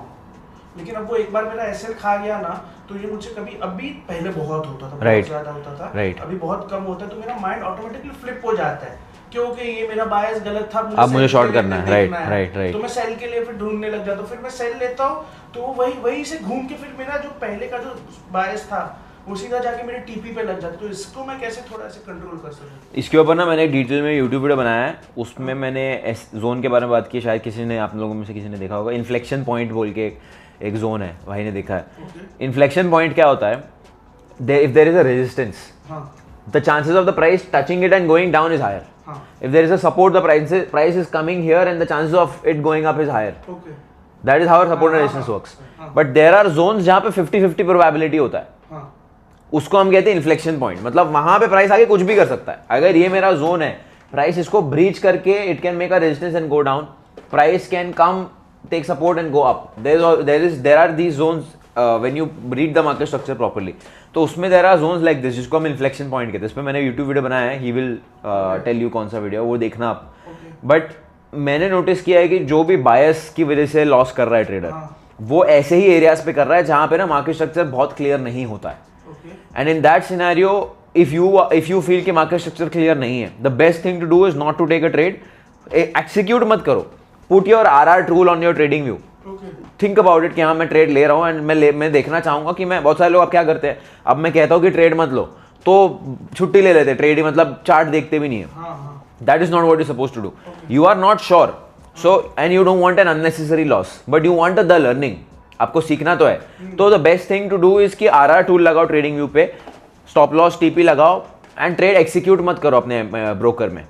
लेकिन अब वो एक बार मेरा एसएल खा गया ना, तो ये मुझसे कभी अभी पहले बहुत होता था, बहुत ज्यादा होता था, अभी बहुत कम होता है, तो मेरा माइंड ऑटोमेटिकली फ्लिप हो जाता है क्योंकि ये मेरा बायस गलत था, अब मुझे शॉर्ट करना है. राइट. तो मैं सेल के लिए फिर ढूंढने लग जाता हूँ, फिर मैं सेल लेता हूँ, तो वही से घूम के फिर मेरा जो पहले का जो बायस था वो सीधा जाके मेरे टीपी पे लग जाता. तो इसको मैं कैसे थोड़ा ऐसे कंट्रोल कर सकता हूँ? इसके ऊपर ना मैंने एक डिटेल में यूट्यूब वीडियो बनाया है, उसमें मैंने जोन के बारे में बात की. शायद किसी ने, आप लोगों में से किसी ने देखा होगा. इन्फ्लेक्शन पॉइंट बोल के एक जोन है, भाई ने देखा है. इन्फ्लेक्शन पॉइंट क्या होता है? If there is a resistance, the chances of the price touching it and going down is higher. If there is a support, the price is coming here and the chances of it going up is higher. Okay. That is how support and resistance works. But there are zones जहाँ पे 50-50 probability होता है. उसको हम कहते हैं inflection point. मतलब वहां पे प्राइस आगे कुछ भी कर सकता है. अगर ये मेरा जोन है, प्राइस इसको ब्रीच करके it can make a resistance and go down, price can come take support and go up. There are these zones when you read the market structure properly. तो उसमें there are zones like this जिसको हम inflection point कहते हैं. इस पर मैंने YouTube video बनाया है, ही विल टेल यू कौन सा वीडियो, वो देखना आप. बट मैंने नोटिस किया है कि जो भी बायस की वजह से लॉस कर रहा है ट्रेडर, वो ऐसे ही एरियाज पे कर रहा है जहां पे ना मार्केट स्ट्रक्चर बहुत क्लियर नहीं होता है. And in that scenario if you feel कि मार्केट स्ट्रक्चर क्लियर नहीं है, the best thing to do is not to take a trade. Execute मत करो, put your RR tool on your trading view. Think about it कि हाँ मैं trade ले रहा हूँ एंड मैं देखना चाहूंगा कि मैं, बहुत सारे लोग अब क्या करते हैं, अब मैं कहता हूँ कि ट्रेड मत लो तो छुट्टी ले लेते हैं, ट्रेड ही मतलब चार्ट देखते भी नहीं है. That is not what you suppose to do. You are not sure, so and you don't want an unnecessary loss, but you want the learning. आपको सीखना तो है. तो the best thing to do is कि RR tool लगाओ trading view पे, stop loss TP लगाओ and trade execute मत करो अपने ब्रोकर में.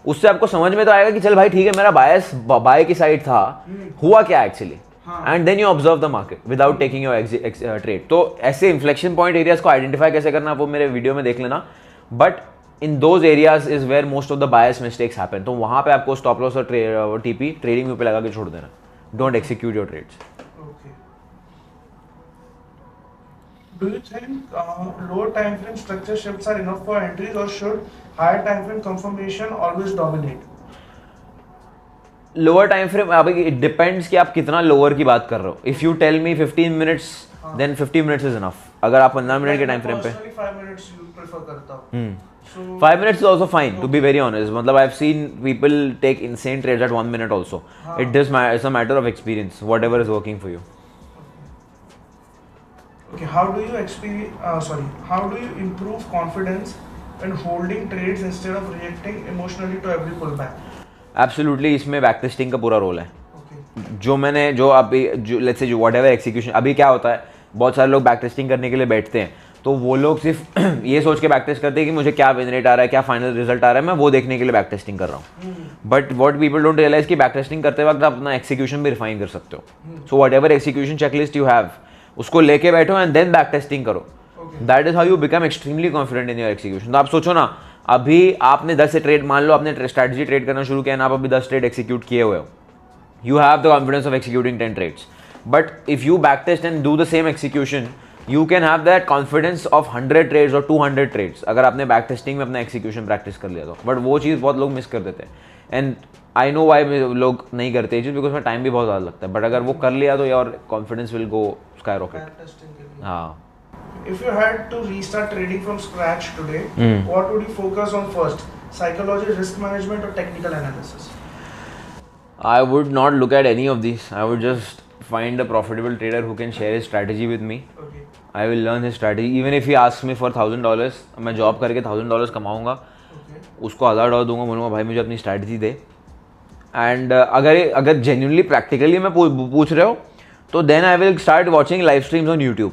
उससे आपको समझ में तो आएगा कि चल भाई ठीक है, मेरा बायस बाय की साइड था, हुआ क्या actually, and then you observe the market without taking your trade. तो ऐसे इन्फ्लेक्शन पॉइंट एरियाज को आइडेंटिफाई कैसे करना, वो मेरे वीडियो में देख लेना. But in those areas is where most of the bias mistakes happen. तो वहां पे आपको स्टॉप लॉस और TP ट्रेडिंग व्यू पे लगा के छोड़ देना. Don't execute your trades. Do you think lower time frame structure shifts are enough for entries, or should higher time frame confirmation always dominate? Lower time frame, अभी it depends कि आप कितना lower की बात कर रहे हो. If you tell me 15 minutes, then 15 minutes is enough. अगर आप 15 मिनट के टाइम फ्रेम पे 5 मिनट्स प्रेफर करता हूँ. So 5 minutes is also fine, to be very honest. मतलब I've seen people take insane trades at 1 minute also. It does it's a matter of experience, whatever is working for you. okay, how do you improve confidence when holding trades instead of reacting emotionally to every pullback? Absolutely, इसमें back testing का पूरा role है. Okay. जो अभी let's say whatever execution, अभी क्या होता है, बहुत सारे लोग बैक टेस्टिंग करने के लिए बैठते हैं, तो वो लोग सिर्फ ये सोच के बैक टेस्ट करते हैं कि मुझे क्या विन रेट आ रहा है, क्या फाइनल रिजल्ट आ रहा है, मैं वो देखने के लिए बैक टेस्टिंग कर रहा हूँ. But what people don't realise कि बैक टेस्टिंग करते वक्त आप अपना एक्सिक्यूशन भी रिफाइन कर सकते हो. So whatever execution checklist you have, उसको लेके बैठो एंड देन बैक टेस्टिंग करो. That is how you become extremely confident in your execution. तो आप सोचो ना, अभी आपने 10 से ट्रेड, मान लो आपने स्ट्रैटेजी ट्रेड करना शुरू किया ना, आप अभी 10 ट्रेड एक्सिक्यूट किए हुए हो, you have the confidence of executing 10 trades. But if you backtest and do the same execution, you can have that confidence of 100 trades or 200 trades अगर आपने बैकटेस्टिंग में अपना एक्सिक्यूशन प्रैक्टिस कर लिया तो. बट वो चीज़ बहुत लोग मिस कर देते हैं, एंड आई नो वाई लोग नहीं करते चीज़, बिकॉज में टाइम भी बहुत ज़्यादा लगता है. बट अगर वो कर लिया तो your confidence will go sky rocket. हाँ. If you had to restart trading from scratch today, what would you focus on first? Psychology, risk management, or technical analysis? I would not look at any of these. I would just find a profitable trader who can share his strategy with me. Okay. I will learn his strategy. Even if he asks me for $1,000, मैं job करके $1,000 कमाऊंगा, उसको $1,000 दूंगा, बोलूँगा भाई मुझे अपनी strategy दे. And अगर जेन्युइनली प्रैक्टिकली मैं पूछ रहे हो तो then I will start watching live streams on YouTube.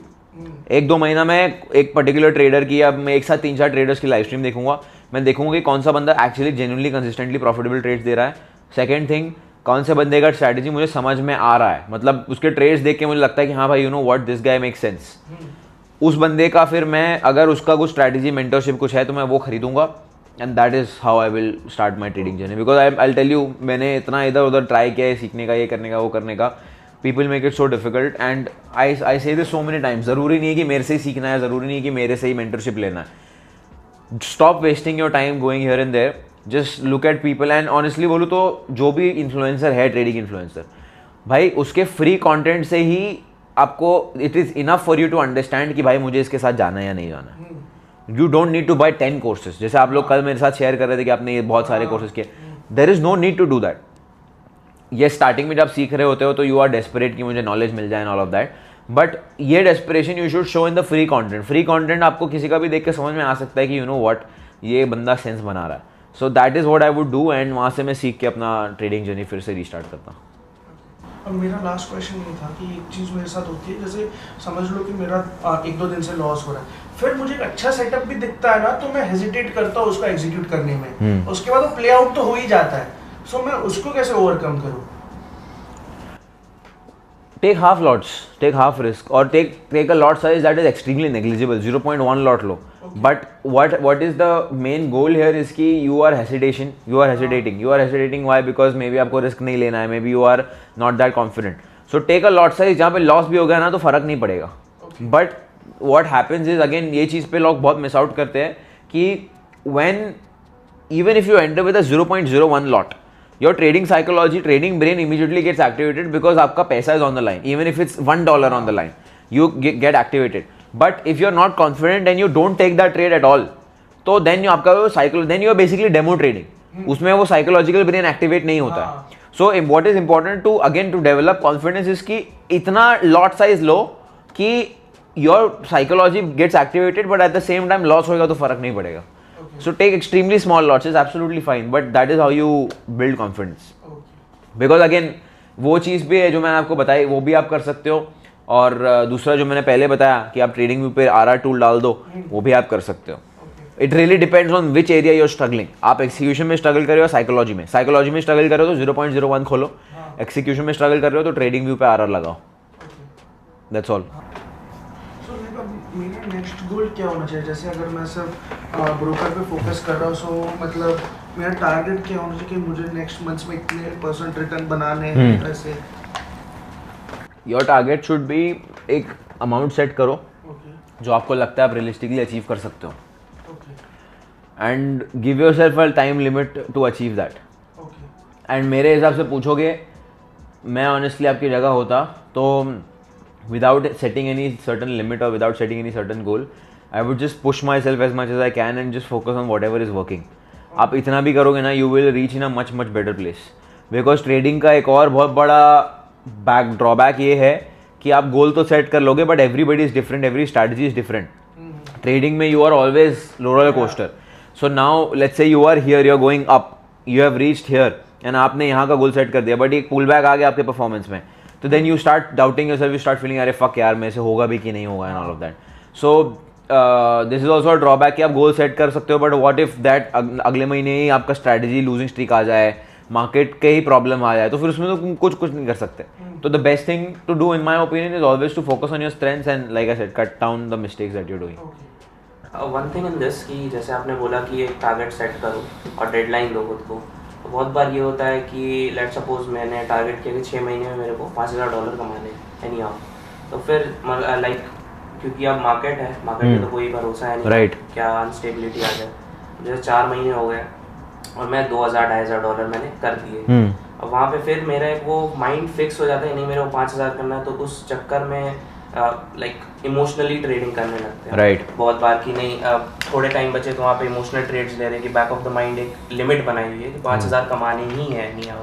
1-2 महीना मैं एक पर्टिकुलर ट्रेडर की, अब मैं एक साथ 3-4 ट्रेडर्स की लाइव स्ट्रीम देखूंगा. मैं देखूंगा कि कौन सा बंदा actually genuinely consistently profitable trades दे रहा है. सेकंड थिंग, कौन से बंदे का स्ट्रैटेजी मुझे समझ में आ रहा है, मतलब उसके ट्रेड्स देख के मुझे लगता है कि हाँ भाई you know what, this guy make sense. उस बंदे का फिर मैं, अगर उसका कुछ स्ट्रैटेजी मेंटरशिप कुछ है तो मैं वो खरीदूंगा. And that is how I will start my trading journey. Because I tell you, मैंने इतना इधर उधर ट्राई किया है सीखने का, ये करने का, वो करने का. People make it so difficult, and I से दिस सो मेनी टाइम्स. ज़रूरी नहीं है कि मेरे से ही सीखना है, ज़रूरी नहीं है कि मेरे से ही मेंटरशिप लेना है. Stop wasting your time going here and there. Just look at people. And honestly बोलूँ तो जो भी इन्फ्लुएंसर है, ट्रेडिंग इन्फ्लुएंसर, भाई उसके फ्री कंटेंट से ही आपको it is enough for you to understand कि भाई मुझे इसके साथ जाना है या नहीं जाना है. You don't need to buy 10 courses. जैसे आप लोग कल मेरे साथ शेयर कर रहे थे कि आपने ये बहुत सारे कोर्सेज किए. There is no need to do that. ये स्टार्टिंग में जब सीख रहे होते हो तो यू आर डेस्परेट कि मुझे नॉलेज मिल जाए and all of that. But ये desperation you should show in the free content. Free content आपको किसी का भी देख के समझ में आ सकता है कि यू नो व्हाट, ये बंदा सेंस बना रहा है. सो that is what I would do, and वहाँ से मैं सीख के अपना ट्रेडिंग जर्नी फिर से रीस्टार्ट करता. अब मेरा लास्ट क्वेश्चन ये था कि एक चीज़ मेरे साथ होती है, जैसे समझ लो कि मेरा 1-2 दिन से लॉस हो रहा है, फिर मुझे एक अच्छा सेटअप भी दिखता है ना, तो मैं हेजिटेट करता हूँ उसको एग्जीक्यूट करने में. उसके बाद वो प्ले आउट तो हो ही जाता है. सो मैं उसको कैसे ओवरकम करूँ? Take half lots, take half risk, or take a lot size that is extremely negligible, 0.1 lot low. Okay. But what is the main goal here is कि you are hesitating. Why? Because maybe आपको risk नहीं लेना है, maybe you are not that confident. So take a lot size जहाँ पे loss भी हो गया ना तो फर्क नहीं पड़ेगा. Okay. But what happens is, again ये चीज़ पे लोग बहुत miss out करते हैं कि even if you enter with a 0.01 lot, your trading psychology, trading brain immediately gets activated because आपका पैसा is on the line. Even if it's $1 on the line, you get activated. But if you're not confident and you don't take that trade at all, तो then then you are basically demo trading. उसमें वो psychological brain activate नहीं होता है. So what is important to develop confidence is कि इतना lot size लो कि your psychology gets activated, but at the same time loss होगा तो फर्क नहीं पड़ेगा. So take extremely small lots is absolutely fine, but that is how you build confidence. Because again वो चीज़ भी है जो मैंने आपको बताई, वो भी आप कर सकते हो. और दूसरा जो मैंने पहले बताया कि आप ट्रेडिंग व्यू पे RR टूल डाल दो, वो भी आप कर सकते हो. It really depends on which area you are struggling. आप एक्सिक्यूशन में स्ट्रगल कर रहे हो, साइकोलॉजी में स्ट्रगल कर रहे हो तो 0.01 खोलो. एक्सिक्यूशन में स्ट्रगल कर रहे हो तो ट्रेडिंग व्यू पे RR लगाओ. That's all. मेरा नेक्स्ट गोल क्या होना चाहिए? जैसे अगर मैं सिर्फ ब्रोकर पे फोकस कर रहा हूँ, सो मतलब मेरा टारगेट क्या होना चाहिए कि मुझे नेक्स्ट मंथ में इतने % रिटर्न बनाने हैं ऐसे? योर टारगेट शुड बी, एक अमाउंट सेट करो जो आपको लगता है आप रियलिस्टिकली अचीव कर सकते हो, and give yourself a time limit to achieve that. And मेरे हिसाब से पूछोगे, मैं ऑनेस्टली आपकी जगह होता तो without setting any certain limit or without setting any certain goal, I would just push myself as much as I can and just focus on whatever is working. आप इतना भी करोगे ना, you will reach in a much better place. Because trading का एक और बहुत बड़ा ड्रॉबैक ये है कि आप गोल तो सेट कर लोगे but everybody is different, every strategy is different. Trading में you are always roller coaster. So now let's say you are here, you are going up, you have reached here and आपने यहाँ का goal set कर दिया but एक pull back आ गया आपके performance में, तो then you start doubting yourself, you start feeling अरे फक यार मेरे से होगा भी कि नहीं होगा and all of that. So this is also a drawback कि आप गोल सेट कर सकते हो बट व्हाट इफ दैट अगले महीने ही आपका स्ट्रैटेजी लूजिंग स्ट्रीक आ जाए, मार्केट के ही प्रॉब्लम आ जाए, तो फिर उसमें तो तुम कुछ नहीं कर सकते. तो the best thing to do in my opinion is always to focus on your strengths and like I said cut down the mistakes that you doing. One thing in this कि जैसे आपने बोला कि एक टारगेट सेट करो और deadline दो खुद को. तो बहुत बार ये होता है कि लेट सपोज मैंने टारगेट किया कि 6 महीने में मेरे को $5,000 कमाने एनी हाउ. तो फिर लाइक क्योंकि अब मार्केट है, मार्केट में तो कोई भरोसा है नहीं, राइट, क्या अनस्टेबिलिटी आ जाए. जैसे 4 महीने हो गए और मैं $2,000-$2,500 मैंने कर दिए. अब वहाँ पे फिर मेरा एक वो माइंड फिक्स हो जाता है नहीं मेरे को 5,000 करना है, तो उस चक्कर में लाइक इमोशनली ट्रेडिंग करने लगते हैं. राइट. बहुत बार कि नहीं थोड़े टाइम बचे तो वहाँ पे इमोशनल ट्रेड्स ले रहे हैं कि बैक ऑफ द माइंड एक लिमिट बनाई हुई है कि 5,000 कमाने ही है नहीं आओ.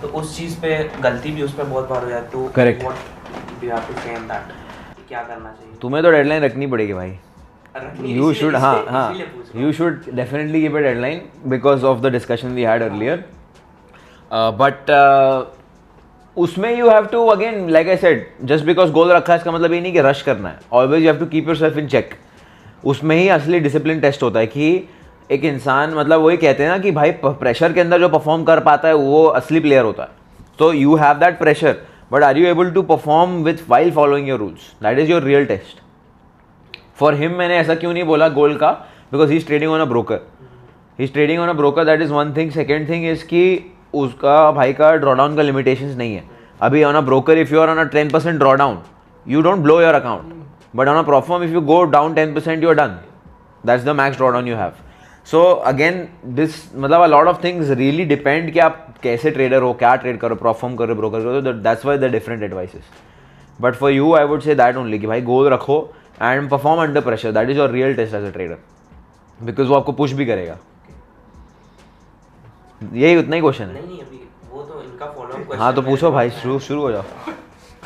तो उस चीज़ पे गलती भी उस पर बहुत बार हो जाती है. तो correct, what do you have to say in that, क्या करना चाहिए? तुम्हें तो डेडलाइन रखनी पड़ेगी भाई. You should, you should definitely give a deadline because of the discussion we had earlier. But उसमें you have to again, like I said, just because goal रखा है इसका मतलब ये नहीं कि rush करना है. Always you have to keep yourself in check. उसमें ही असली discipline test होता है कि एक इंसान मतलब वही कहते हैं ना कि भाई प्रेशर के अंदर जो परफॉर्म कर पाता है वो असली प्लेयर होता है. तो you have that pressure, but are you able to perform with while following your rules? That is your real test. For him मैंने ऐसा क्यों नहीं बोला गोल का, because he is trading on a broker. He is trading on a broker, that is one thing. Second thing is कि उसका भाई का ड्रॉडाउन का लिमिटेशंस नहीं है. अभी on a broker if you are on a 10% drawdown you don't blow your account, but on a prop firm if you go down 10% you are done. That's the max drawdown you have. So again this मतलब a lot of things really depend कि आप कैसे trader हो, क्या trade करो, perform करो, broker करो. That's why the different advices. But for you I would say that only कि भाई गोल रखो and perform under pressure. That is your real test as a trader, because वो आपको पुश भी करेगा. यही उतना ही क्वेश्चन है. नहीं अभी वो तो इनका फॉलो अप क्वेश्चन. हाँ तो पूछो भाई, शुरू हो जाओ.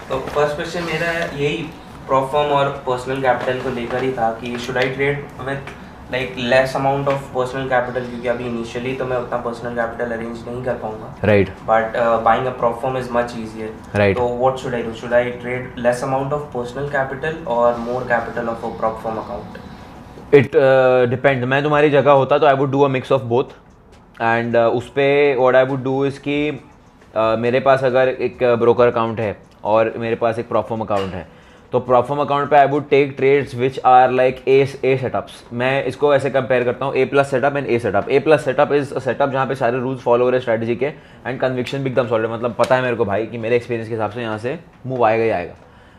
तो फर्स्ट क्वेश्चन मेरा यही परफॉर्म और पर्सनल कैपिटल को लेकर ही था कि should I trade with like less amount of personal capital, क्योंकि अभी इनिशियली तो मैं उतना पर्सनल कैपिटल अरेंज नहीं कर पाऊंगा. Right. But buying a prop firm is much easier. Right. So what should I do? Should I trade less amount of personal capital or more capital of a prop firm account? It depends. मैं तुम्हारी जगह होता तो I would do a mix of both. And उस पर what I would do is कि मेरे पास अगर एक ब्रोकर अकाउंट है और मेरे पास एक prop firm अकाउंट है, तो prop firm अकाउंट पे I would take trades which are like a setups. मैं इसको ऐसे कंपेयर करता हूँ A+ setup and A setup. A+ setup is setup जहाँ पे सारे रूल्स फॉलो हो रहे हैं स्ट्रैटेजी के एंड कन्विक्शन भी एकदम सॉलिड. मतलब पता है मेरे को भाई कि मेरे एक्सपीरियंस के हिसाब से यहाँ से मूव आएगा ही आएगा.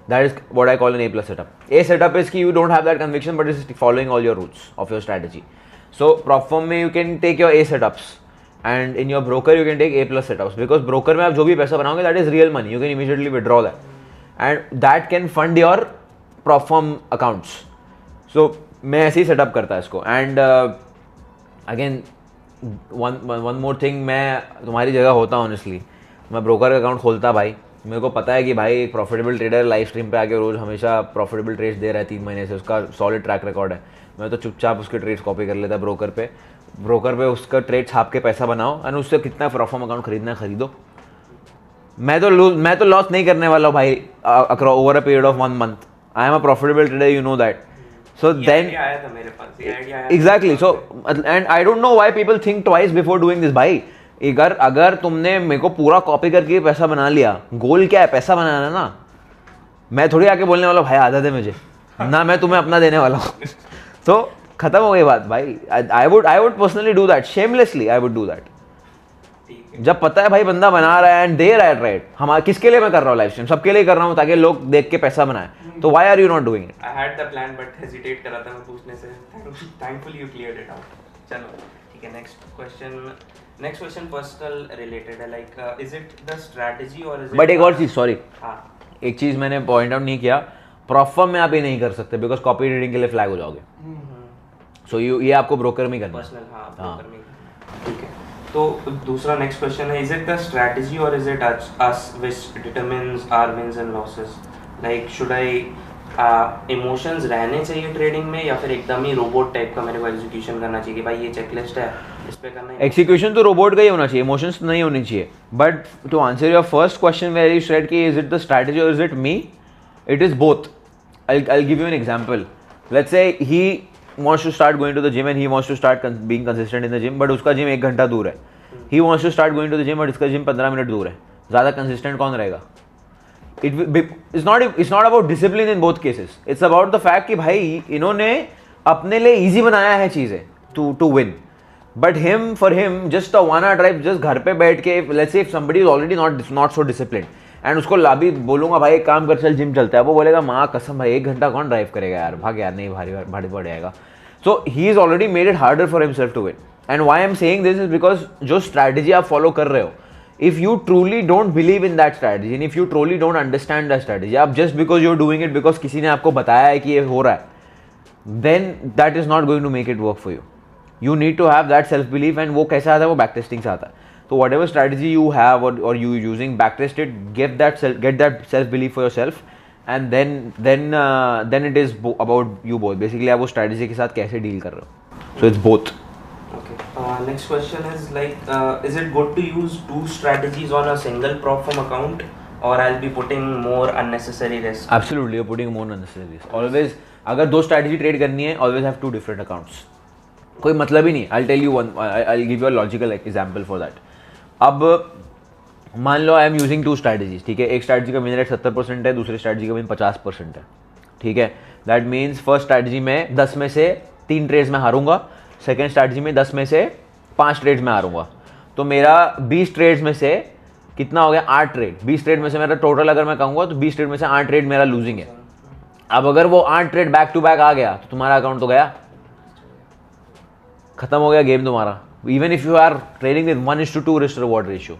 That is what I call an A+ setup. A setup is कि you don't have that conviction but is following all your rules of your strategy. So prop firm में you can take your A setups and in your broker you can take A+ setups, because broker में आप जो भी पैसा बनाओगे that is real money, you can immediately withdraw that and that can fund your prop firm accounts. So मैं ऐसे ही setup करता है इसको. And again one more thing, मैं तुम्हारी जगह होता ऑनेस्टली मैं ब्रोकर का अकाउंट खोलता भाई. मेरे को पता है कि भाई एक प्रॉफिटेबल ट्रेडर लाइव स्ट्रीम पे आके रोज हमेशा प्रॉफिटेबल ट्रेड्स दे रहा है 3 महीने से, उसका सॉलिड ट्रैक रिकॉर्ड है. मैं तो चुपचाप उसके ट्रेड्स कॉपी कर लेता ब्रोकर पे उसका ट्रेड छाप के पैसा बनाओ एंड उससे कितना prop firm अकाउंट खरीदना है खरीदो. मैं तो लॉस नहीं करने वाला हूँ भाई over a period of 1 month. I am a profitable trader, you know that. So then आया था मेरे पास ये idea. Exactly. So and I don't know why people think twice before doing this. भाई अगर तुमने मेरे को पूरा कॉपी करके पैसा बना लिया, गोल क्या है? पैसा बनाना ना. मैं थोड़ी आके बोलने वाला भाई आदत है मुझे ना, मैं तुम्हें अपना देने वाला हूँ. तो खत्म हो गई बात भाई. I would personally do that shamelessly. I would do that. जब पता है भाई बंदा बना रहा है एंड दे रहा है ट्रेड. हमारा किसके लिए मैं कर रहा हूँ लाइव स्ट्रीम? सबके लिए कर रहा हूँ ताकि लोग देख के पैसा बनाए. तो why are you not doing it? I had the plan but hesitate कर रहा था मैं पूछने से. Thankfully you cleared it out. चलो ठीक है. नेक्स्ट क्वेश्चन पर्सनल रिलेटेड है. Like is it the strategy और इज इट बट एक और चीज, सॉरी, हाँ एक चीज मैंने पॉइंट आउट नहीं किया, प्रॉपर में आप ये नहीं कर सकते बिकॉज कॉपी रीडिंग के लिए फ्लैग हो जाओगे। सो ये आपको ब्रोकर में करना है। पर्सनल, हाँ, ब्रोकर में। ठीक है, तो दूसरा नेक्स्ट क्वेश्चन है, इज इट द स्ट्रेटजी और is it us which determines our wins and losses? Like should I emotions रहने चाहिए ट्रेडिंग में, या फिर एकदम ही रोबोट टाइप का मेरे को एग्जीक्यूशन करना चाहिए कि भाई ये चेकलिस्ट है, इस पे करना है? एग्जीक्यूशन तो रोबोट का ही होना चाहिए, इमोशंस नहीं होनी चाहिए। But to answer your first question where you said कि इज इट द स्ट्रेटजी और is it me, it is both. I'll give you an example. Let's say he wants to start going to the gym and he wants to start being consistent in the gym, but उसका gym 1 घंटा दूर है। He wants to start going to the gym, but इसका gym 15 minute दूर है। ज़्यादा consistent कौन रहेगा? It's not about discipline in both cases. It's about the fact कि भाई इन्होंने अपने लिए easy बनाया है चीज़ें to win. But for him, just a 1 hour drive, just घर पे बैठ के, let's say if somebody is already not so disciplined, and उसको लाभी बोलूंगा भाई एक काम कर चल जिम चलता है, वो बोलेगा माँ कसम भाई 1 घंटा कौन ड्राइव करेगा यार, भाग यार, नहीं भारी पड़ जाएगा। So he is already made it harder for himself to win. And why I am saying this is because जो स्ट्रैटेजी आप फॉलो कर रहे हो, if you truly don't believe in that strategy and if you truly don't understand that strategy, आप just because you are doing it because किसी ने आपको बताया है कि ये हो रहा है, then that is not going to make it work for you. You need to have that self believe, and वो कैसा आता है, वो बैक टेस्टिंग से आता है। So whatever strategy you have or you using, backtest it, get that self belief for yourself, and then it is about you both. Basically आप वो strategy के साथ कैसे deal कर रहे हो. So it's both. Okay. Next question is like, is it good to use 2 strategies on a single prop firm account, or I'll be putting more unnecessary risk? Absolutely, you're putting more unnecessary risk. Always, अगर 2 strategy trade करनी है, always have 2 different accounts. कोई मतलब ही नहीं. I'll tell you one. I'll give you a logical example for that. अब मान लो I am using 2 strategies, ठीक है। एक स्ट्रैटेजी का विन रेट 70% है, दूसरी स्ट्रैटेजी का विन 50% है, ठीक है। दैट मीन्स फर्स्ट स्ट्रैटेजी में 10 में से 3 ट्रेड्स में हारूंगा, सेकेंड स्ट्रैटेजी में 10 में से 5 ट्रेड्स में हारूंगा। तो मेरा 20 ट्रेड्स में से कितना हो गया, 8 ट्रेड। 20 ट्रेड में से मेरा टोटल अगर मैं कहूँगा तो 20 ट्रेड में से 8 ट्रेड मेरा लूजिंग है। अब अगर वो 8 ट्रेड बैक टू बैक आ गया तो तुम्हारा अकाउंट तो गया, खत्म हो गया गेम तुम्हारा। Even if you are trading with 1:2 risk reward ratio,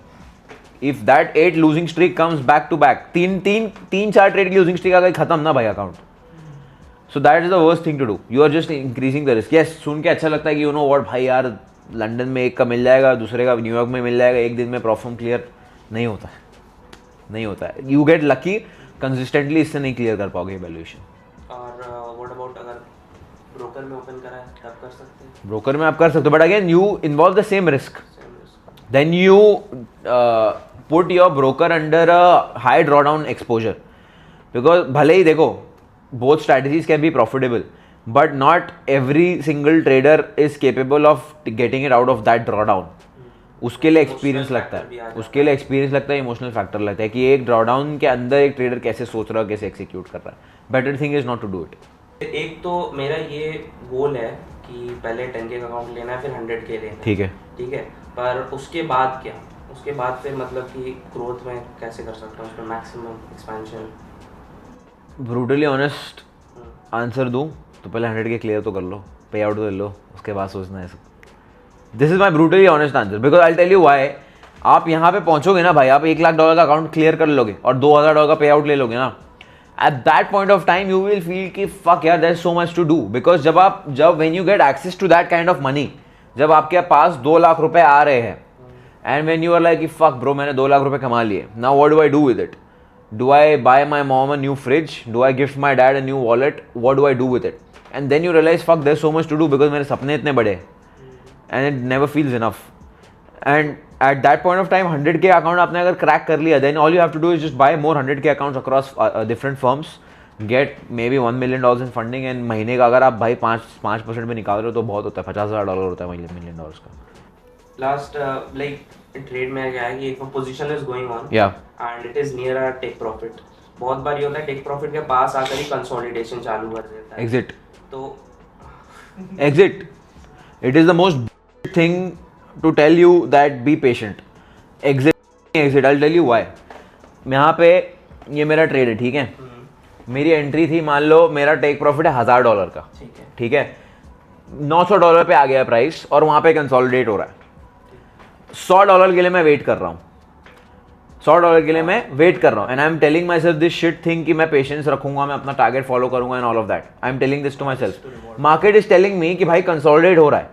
if that 8 losing streak comes back to back, 3-4 trade की losing streak आ गई, खत्म ना भाई account. So that is the worst thing to do. You are just increasing the risk. Yes, सुन के अच्छा लगता है कि you know what भाई यार लंदन में एक का मिल जाएगा, दूसरे का न्यूयॉर्क में मिल जाएगा, एक दिन में प्रॉफिट क्लियर नहीं होता है। You get lucky, consistently इससे नहीं क्लियर कर पाओगे वैल्यूएशन। और what about अगर ब्रोकर में ओपन करा है तब कर सकते हैं? ब्रोकर में आप कर सकते हो, but again you involve the same risk, then you put your broker under a high drawdown exposure, because भले ही देखो both strategies can be profitable, but not every single trader is capable of getting it out of that drawdown. उसके लिए experience लगता है, emotional factor लगता है कि एक ड्रॉडाउन के अंदर एक ट्रेडर कैसे सोच रहा है, कैसे एक्सिक्यूट कर रहा है। Better thing is not to do it. एक तो मेरा ये गोल है कि पहले 10K का अकाउंट लेना है, फिर 100K लेना है, ठीक है। पर उसके बाद क्या, उसके बाद फिर मतलब कि ग्रोथ में कैसे कर सकता हूँ, उसमें maximum expansion? Brutally honest answer दूँ तो पहले 100K क्लियर तो कर लो, पे आउट तो ले लो, उसके बाद सोचना है सब। This is my brutally honest answer, because I tell you why. आप यहाँ पे पहुँचोगे ना भाई, आप $1 लाख का अकाउंट क्लियर कर लोगे और $2,000 का पे आउट ले लोगे ना, at that point of time you will feel कि fuck यार there's so much to do, because जब when you get access to that kind of money, जब आपके पास 2 लाख रुपए आ रहे हैं, and when you are like कि fuck bro मैंने 2 लाख रुपए कमा लिए, now what do I do with it? Do I buy my mom a new fridge? Do I gift my dad a new wallet? What do I do with it? And then you realize fuck there's so much to do because मेरे सपने इतने बड़े हैं, and it never feels enough. And at that point of time 100K account आपने अगर crack कर लिया, then all you have to do is just buy more 100K accounts across different firms, get maybe $1 million in funding, and महीने का अगर आप भाई 5% में निकाल रहे हो तो बहुत होता है, $50,000 होता है $1 million का। लास्ट लाइक ट्रेड में क्या है कि एक position is going on and it is near a take profit. बहुत बार ये होता है टेक प्रॉफिट के पास आकर ही कंसोलिडेशन चालू कर देता है, एग्जिट। तो exit, it is the most thing to tell you that be patient. Exit, I'll tell you why. यहाँ पे ये मेरा ट्रेड है, ठीक है। मेरी एंट्री थी, मान लो मेरा टेक प्रॉफिट है $1,000 का, ठीक है। $900 पे आ गया प्राइस और वहाँ पे कंसोलिडेट हो रहा है। $100 के लिए मैं वेट कर रहा हूँ। $100 के लिए मैं वेट कर रहा हूँ, and I am telling myself this shit thing कि मैं पेशेंस रखूंगा, मैं अपना टारगेट फॉलो करूंगा and all of that. I am telling this to myself. Market is telling me कि भाई कंसोलिडेट हो रहा है,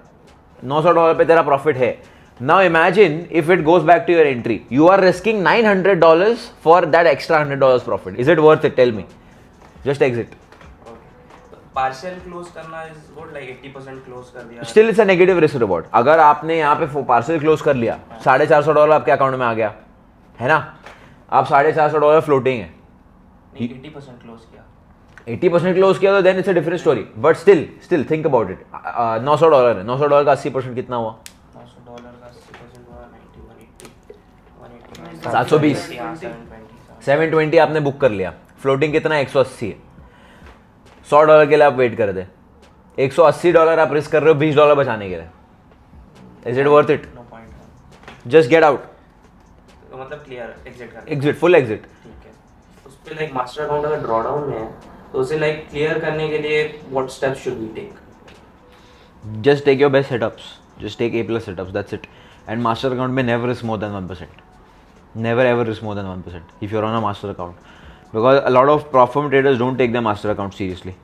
$900 पे तेरा प्रॉफिट है. Now imagine if it goes back to your entry, you are risking $900 for that extra $100 profit. Is it worth it? Tell me. Just exit. Partial close करना is good, like 80% close कर दिया. Still it's a negative risk reward. अगर आपने यहाँ पे parcel close कर लिया, $450 आपके अकाउंट में आ गया है ना, आप $450 फ्लोटिंग है. 80% क्लोज किया, 80% क्लोज किया तो then it's a different story. But still think about it. $900 है, $900 का 80% कितना हुआ? $900 का 80% हुआ 90, 180, 720. 720 आपने बुक कर लिया. फ्लोटिंग कितना है? 180 है. $100 के लिए आप वेट कर दे. $180 आप रिस्क कर रहे हो $20 बचाने के लिए. Is it worth it? No point. Just get out. मतलब क्लियर एग्जिट कर. Exit, full exit. ठीक है. उस पे लाइक मास्टर अकाउंट अगर ड्रॉ डाउन में है तो उसे लाइक क्लियर करने के लिए what steps should we take? Just take your best setups. Just take A+ setups. That's it. And master account may never risk more than 1%. Never ever risk more than 1% if you're on a master account. Because a lot of prop firm traders don't take their master account seriously.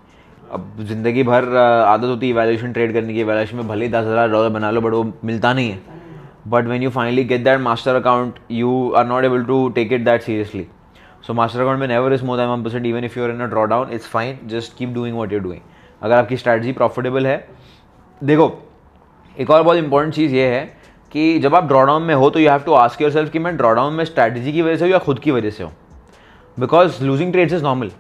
अब जिंदगी भर आदत होती है evaluation trade करने की. Evaluation में भले ही $10,000 बना लो, बट वो मिलता नहीं है. But when you finally get that master account, you are not able to take it that seriously. So master account may never risk more than 1%. Even if you're in a drawdown, it's fine. Just keep doing what you're doing. अगर आपकी strategy profitable है. देखो, एक और बहुत important चीज़ ये है कि जब आप ड्रॉडाउन में हो तो you have to ask yourself कि मैं ड्रॉडाउन में स्ट्रैटेजी की वजह से हूँ या खुद की वजह से हूँ. Because losing trades is normal.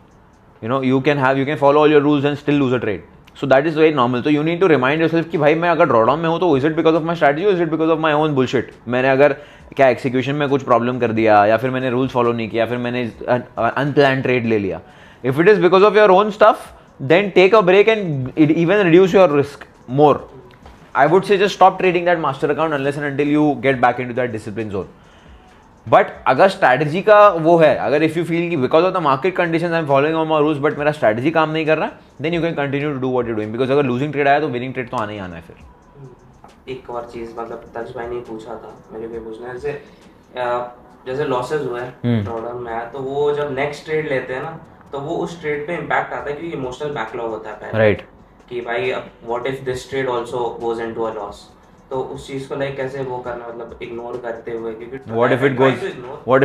You can follow all your rules and still lose a trade. So that is very normal. तो you need to remind yourself कि भाई मैं अगर ड्रॉडाउन में हूँ तो is it because of my strategy, is it because of my own bullshit. मैंने अगर क्या एक्सिक्यूशन में कुछ प्रॉब्लम कर दिया, या फिर मैंने रूल्स फॉलो नहीं किया, फिर मैंने अनप्लान ट्रेड ले लिया. If it is because of your own stuff, then take a break and even reduce your risk more. I would say just stop trading that master account unless and until you get back into that discipline zone. But अगर strategy का वो है, अगर if you feel कि because of the market conditions I'm following all my rules but मेरा strategy काम नहीं कर रहा, then you can continue to do what you're doing. Because अगर losing trade आया तो winning trade तो आना ही आना है फिर. एक और चीज मतलब तज भाई ने पूछा था, मेरे को पूछना है, जैसे लॉसेस हुए ड्रॉडाउन में आया तो वो जब नेक्स्ट ट्रेड लेते हैं ना तो वो उस ट्रेड पे इम्पैक्ट आता है क्योंकि इमोशनल बैकलॉग होता है पहले. राइट. कि भाई अब what if this trade also goes into a loss. तो उस चीज को लाइक कैसे वो करना, मतलब इग्नोर करते हुए, क्योंकि what if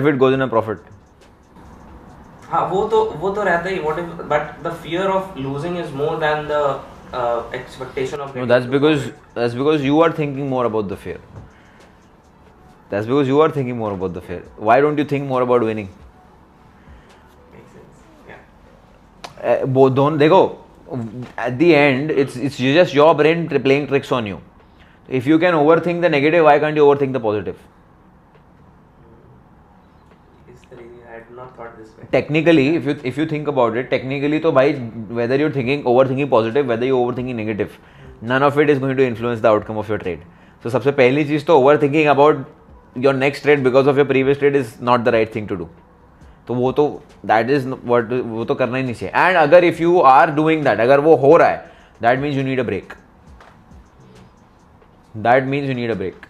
it goes in a profit. हाँ वो तो रहता ही. What if, but the fear of losing is more than the expectation of. No, that's because you are thinking more about the fear. That's because you are thinking more about the fear. Why don't you think more about winning? Makes sense. Yeah. Both don't. देखो, at the end it's just your brain playing tricks on you. If you can overthink the negative, why can't you overthink the positive? I had not thought this way. Technically, if you think about it, technically तो भाई whether you're overthinking positive, whether you're overthinking negative, none of it is going to influence the outcome of your trade. So सबसे पहली चीज तो overthinking about your next trade because of your previous trade is not the right thing to do. तो वो तो that is वो तो करना ही नहीं चाहिए. एंड अगर if you are doing that, अगर वो हो रहा है, that means you need a break. That means you need a break.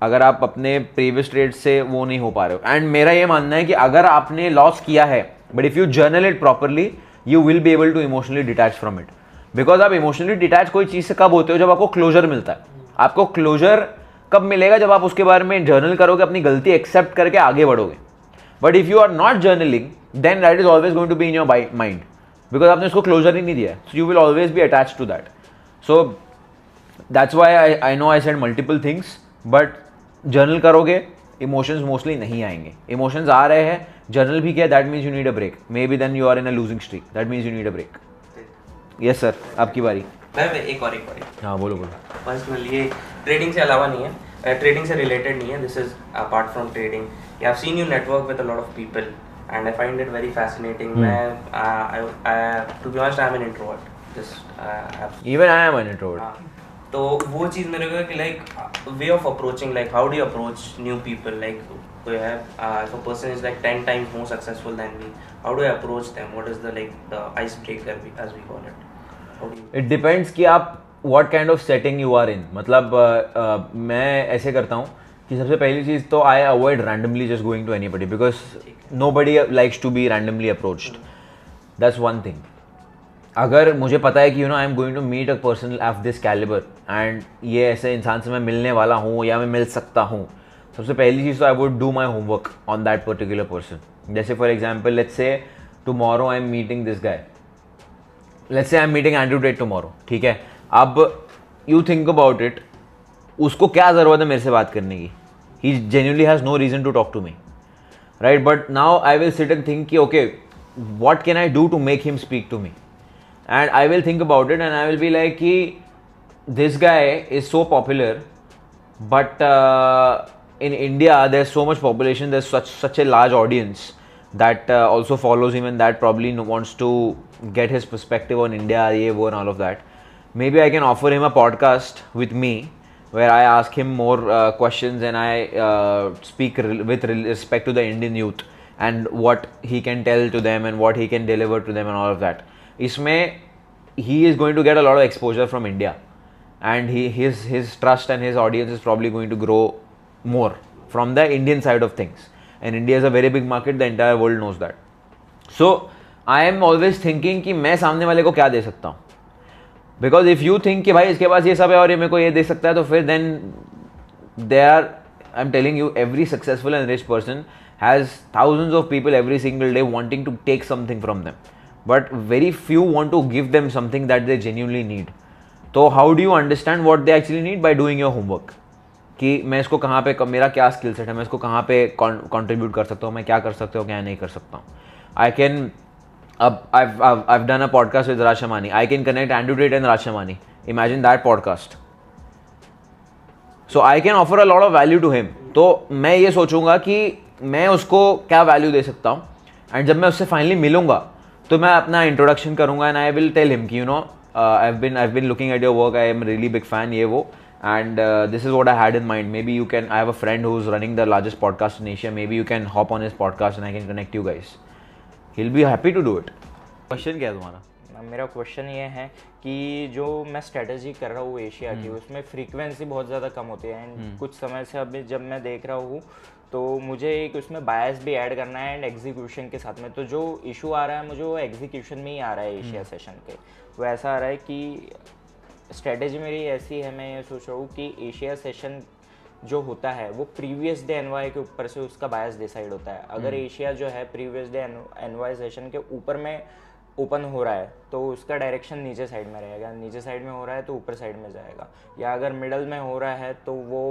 अगर आप अपने प्रीवियस ट्रेड से वो नहीं हो पा रहे हो. एंड मेरा ये मानना है कि अगर आपने लॉस किया है, but if you journal it properly, you will be able to emotionally detach from it. Because आप इमोशनली डिटैच कोई चीज़ से कब होते हो? जब आपको क्लोजर मिलता है. आपको क्लोजर कब मिलेगा? जब आप उसके बारे में जर्नल करोगे, अपनी गलती एक्सेप्ट करके आगे बढ़ोगे. But if you are not journaling, then that is always going to be in your mind, because आपने उसको क्लोजर ही नहीं दिया है. So you will always be attach to that. So that's why I know I said multiple things, but journal करोगे, emotions mostly नहीं आएंगे. Emotions आ रहे हैं, जर्नल भी किया, that means you need a break. Maybe then you are in a losing streak, that means you need a break. Yes sir, आपकी बारी. एक और हाँ बोलो. पर्सनली ये ट्रेडिंग से अलावा नहीं है, ट्रेडिंग से रिलेटेड नहीं है. This is apart from trading. I have seen you network with a lot of people and I find it very fascinating. मैं to be honest I am an introvert. Just even I am an introvert. तो वो चीज़ मेरे को कि like way of approaching, like how do you approach new people, like कोई है if a person is like 10 times more successful than me, how do I approach them? What is the like the icebreaker as we call it? How do you? It depends कि आप what kind of setting you are in. मतलब मैं ऐसे करता हूँ कि कि सबसे पहली चीज़ तो I avoid randomly just going to anybody because nobody likes to be randomly approached. That's one thing. अगर मुझे पता है कि I am going to meet a person of this calibre and ये ऐसे इंसान से मैं मिलने वाला हूँ या मैं मिल सकता हूँ, सबसे पहली चीज़ तो I would do my homework on that particular person. जैसे for example let's say tomorrow I am meeting this guy, let's say I am meeting Andrew Tate tomorrow. ठीक है, अब यू थिंक अबाउट इट, उसको क्या ज़रूरत है मेरे से बात करने की? He genuinely has no reason to talk to me, right? But now I will sit and think कि okay what can I do to make him speak to me? And I will think about it and I will be like कि this guy is so popular, but in India there's so much population, there's such a large audience that also follows him and that probably wants to get his perspective on India, ye wo and all of that. Maybe I can offer him a podcast with me where I ask him more questions and I speak with respect to the Indian youth and what he can tell to them and what he can deliver to them and all of that. इसमें he is going to get a lot of exposure from India and his trust and his audience is probably going to grow more from the Indian side of things. And India is a very big market, the entire world knows that. So I am always thinking कि मैं सामने वाले को क्या दे सकता हूँ. Because if you think कि भाई इसके पास ये सब है और ये मेरे को ये दे सकता है, तो फिर then there are, I'm telling you, every successful and rich person has thousands of people every single day wanting to take something from them, but very few want to give them something that they genuinely need. So how do you understand what they actually need? By doing your homework. कि मैं इसको कहाँ पे, मेरा क्या skill set है, मैं इसको कहाँ पे कंट्रीब्यूट कर सकता हूँ, मैं क्या कर सकता हूँ, क्या नहीं कर सकता हूँ. आई कैन, अब I've done a podcast with Raj Shamani. I can connect Andrew Tate and Raj Shamani. Imagine that podcast. So I can offer a lot of value to him. तो मैं ये सोचूंगा कि मैं उसको क्या वैल्यू दे सकता हूँ, एंड जब मैं उससे फाइनली मिलूंगा तो मैं अपना इंट्रोडक्शन करूंगा and I will tell him कि I been looking at your work, I am really big fan, ये वो, and this is what I had in mind. Maybe you can, I have a friend who is running the largest podcast in Asia, maybe you can hop on his podcast and I can connect you guys. He will be happy to do it. Question क्या है तुम्हारा? मेरा question ये है कि जो मैं strategy कर रहा हूँ एशिया की, उसमें फ्रीक्वेंसी बहुत ज़्यादा कम होती है एंड कुछ समय से अभी जब मैं देख रहा हूँ तो मुझे एक उसमें बायस भी ऐड करना है एंड एग्जीक्यूशन के साथ में. तो जो इशू आ रहा है मुझे वो एग्जीक्यूशन में ही आ रहा है एशिया सेशन के. वो ऐसा आ रहा है कि स्ट्रेटजी मेरी ऐसी है, मैं ये सोच रहा हूँ कि एशिया सेशन जो होता है वो प्रीवियस डे एनवाई के ऊपर से उसका बायस डिसाइड होता है. अगर एशिया जो है प्रीवियस डे एनवाई सेशन के ऊपर में ओपन हो रहा है तो उसका डायरेक्शन नीचे साइड में रहेगा, नीचे साइड में हो रहा है तो ऊपर साइड में जाएगा, या अगर मिडल में हो रहा है तो वो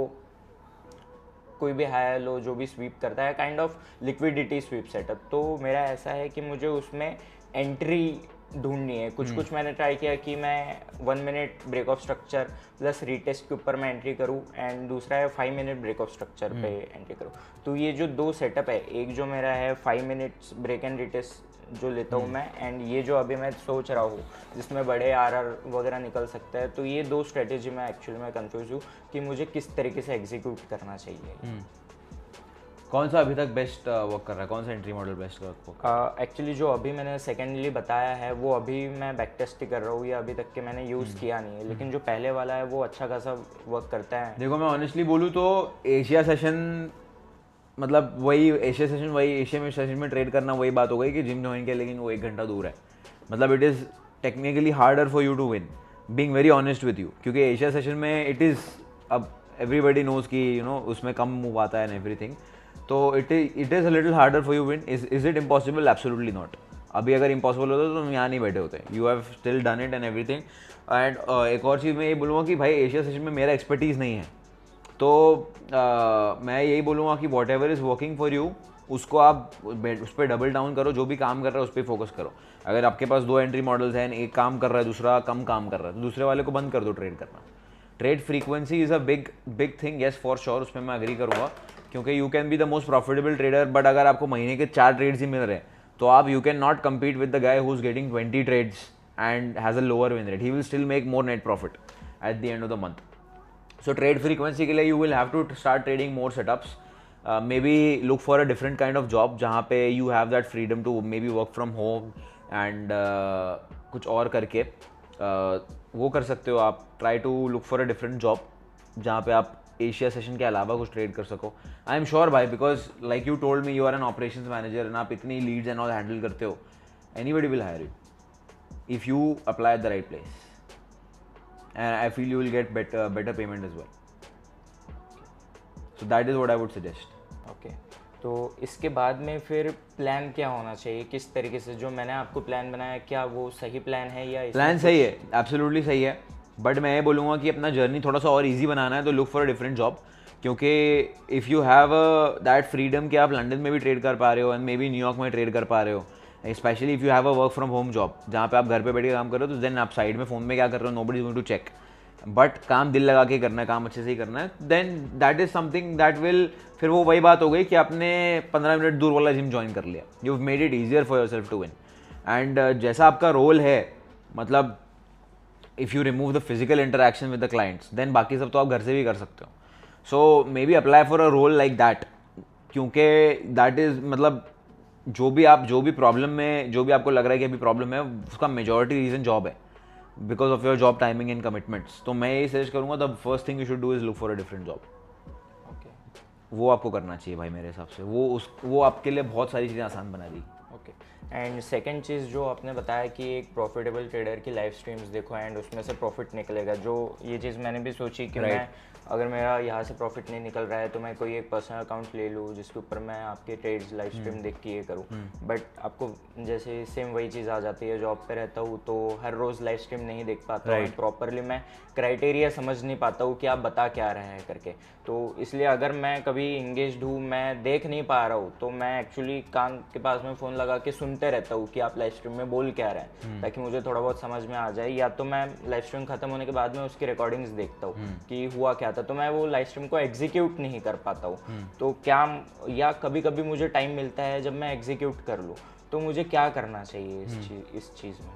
कोई भी हाई लो जो भी स्वीप करता है, kind of liquidity SVEEP setup. तो मेरा ऐसा है कि मुझे उसमें एंट्री ढूंढनी है. कुछ मैंने ट्राई किया कि मैं 1 minute break of structure plus retest के ऊपर मैं एंट्री करूं एंड दूसरा है 5 मिनट ब्रेक ऑफ स्ट्रक्चर पे एंट्री करूं. तो ये जो दो सेटअप है, एक जो मेरा है 5 मिनट्स ब्रेक एंड रीटेस्ट जो लेता हूँ मैं, एंड ये जो अभी मैं सोच रहा हूँ जिसमें बड़े आरआर वगैरह निकल सकते हैं. तो ये दो स्ट्रेटेजी में एक्चुअली मैं कंफ्यूज हूँ कि मुझे किस तरीके से एग्जीक्यूट करना चाहिए. कौन सा अभी तक बेस्ट वर्क कर रहा है? कौन सा entry model best work? Actually जो अभी मैंने सेकेंडली बताया है वो अभी मैं बैक टेस्ट ही कर रहा हूँ, ये अभी तक के मैंने यूज़ किया नहीं है, लेकिन जो पहले वाला है वो अच्छा खासा वर्क करता है. देखो मैं ऑनेस्टली बोलूँ तो एशिया सेशन, मतलब वही एशिया सेशन, वही एशिया सेशन में ट्रेड करना वही बात हो गई कि जिम ज्वाइन किया लेकिन वो 1 घंटा दूर है. मतलब it is technically harder for you to win, being very honest with you, क्योंकि एशिया सेशन में इट इज़, अब एवरीबडी नोज कि उसमें कम मूव आता है एंड एवरीथिंग, तो it is a little harder for you win. Is it impossible? Absolutely not. अभी अगर इम्पॉसिबल होता तो तुम यहाँ नहीं बैठे होते. You have still done it and everything. And एक और चीज़ मैं ये बोलूँगा कि भाई एशिया सेशन में मेरा एक्सपर्टीज़ नहीं है, तो मैं यही बोलूँगा कि what ever is working for you उसको आप उस पर डबल डाउन करो. जो भी काम कर रहा है उस पर फोकस करो. अगर आपके पास 2 एंट्री मॉडल्स हैं, एक काम कर रहा है दूसरा कम काम कर रहा है, तो दूसरे वाले को बंद कर दो ट्रेड करना. Trade frequency is a big thing, yes for sure, उसमें मैं अग्री करूँगा, क्योंकि you can be the most profitable trader, but अगर आपको महीने के 4 ट्रेड्स ही मिल रहे हैं तो आप you can not compete with the guy who is getting 20 trades and has a lower win rate. He will still make more net profit at the end of the month. So trade frequency के लिए you will have to start trading more setups. Maybe look for a different kind of job जहाँ पे you have that freedom to maybe work from home and कुछ और करके वो कर सकते हो आप. Try to look for a different job जहाँ पे आप एशिया सेशन के अलावा कुछ ट्रेड कर सको. आई एम श्योर भाई, because like you told me you are an operations manager and आप इतनी लीड्स एंड ऑल हैंडल करते हो. Anybody will hire you if you apply at the right place, and I feel you will get better payment as well. So that is what I would suggest. Okay, तो इसके बाद में फिर plan क्या होना चाहिए, किस तरीके से जो मैंने आपको प्लान बनाया क्या वो सही प्लान है या प्लान सही है, एब्सोल्युटली सही है, बट मैं ये बोलूँगा कि अपना जर्नी थोड़ा सा और ईजी बनाना है तो look for a different job. क्योंकि if you have that freedom कि आप लंदन में भी ट्रेड कर पा रहे हो एंड मे बी न्यूयॉर्क में ट्रेड कर पा रहे हो, specially if you have a work from home job जहाँ पे आप घर पे बैठ के काम कर रहे हो, तो देन आप साइड में फ़ोन में क्या कर रहे हो, nobody is going to check, but काम दिल लगा के करना है, काम अच्छे से ही करना है, then that is something that will, फिर वो वही बात हो गई कि आपने 15 मिनट दूर वाला जिम ज्वाइन कर लिया, you made it easier for yourself to win. And जैसा आपका रोल है, मतलब if you remove the physical interaction with the clients, then बाकी सब तो आप घर से भी कर सकते हो. So maybe apply for a role like that, क्योंकि दैट इज़ मतलब जो भी प्रॉब्लम में जो भी आपको लग रहा है कि अभी प्रॉब्लम है, उसका मेजॉरिटी रीज़न जॉब है, because of your job timing and commitments. तो मैं ये सजेस्ट करूँगा the first thing you should do is look for a different job. Okay, वो आपको करना चाहिए भाई मेरे हिसाब से, वो आपके लिए बहुत सारी चीज़ें आसान बना दी. ओके. एंड सेकंड चीज़ जो आपने बताया कि एक प्रॉफिटेबल ट्रेडर की लाइव स्ट्रीम्स देखो एंड उसमें से प्रॉफिट निकलेगा, जो ये चीज़ मैंने भी सोची कि मैं अगर मेरा यहाँ से प्रॉफिट नहीं निकल रहा है तो मैं कोई एक पर्सनल अकाउंट ले लूँ जिसके ऊपर मैं आपके ट्रेड्स लाइव स्ट्रीम देख के ये करूँ. बट आपको जैसे सेम वही चीज़ आ जाती है, जॉब पे रहता हूँ तो हर रोज़ लाइव स्ट्रीम नहीं देख पाता हूँ प्रॉपरली, मैं क्राइटेरिया समझ नहीं पाता हूँ कि आप बता क्या रहे हैं करके. तो इसलिए अगर मैं कभी इंगेज्ड हूँ, मैं देख नहीं पा रहा हूँ, तो मैं एक्चुअली कान के पास में फ़ोन लगा के सुनते रहता हूँ कि आप लाइव स्ट्रीम में बोल क्या रहे हैं, ताकि मुझे थोड़ा बहुत समझ में आ जाए. या तो मैं लाइव स्ट्रीम खत्म होने के बाद में उसकी रिकॉर्डिंग्स देखता हूँ कि हुआ क्या था, तो मैं वो लाइव स्ट्रीम को एग्जीक्यूट नहीं कर पाता हूँ. तो क्या, या कभी कभी मुझे टाइम मिलता है जब मैं एग्जीक्यूट कर लूँ, तो मुझे क्या करना चाहिए इस चीज़ में?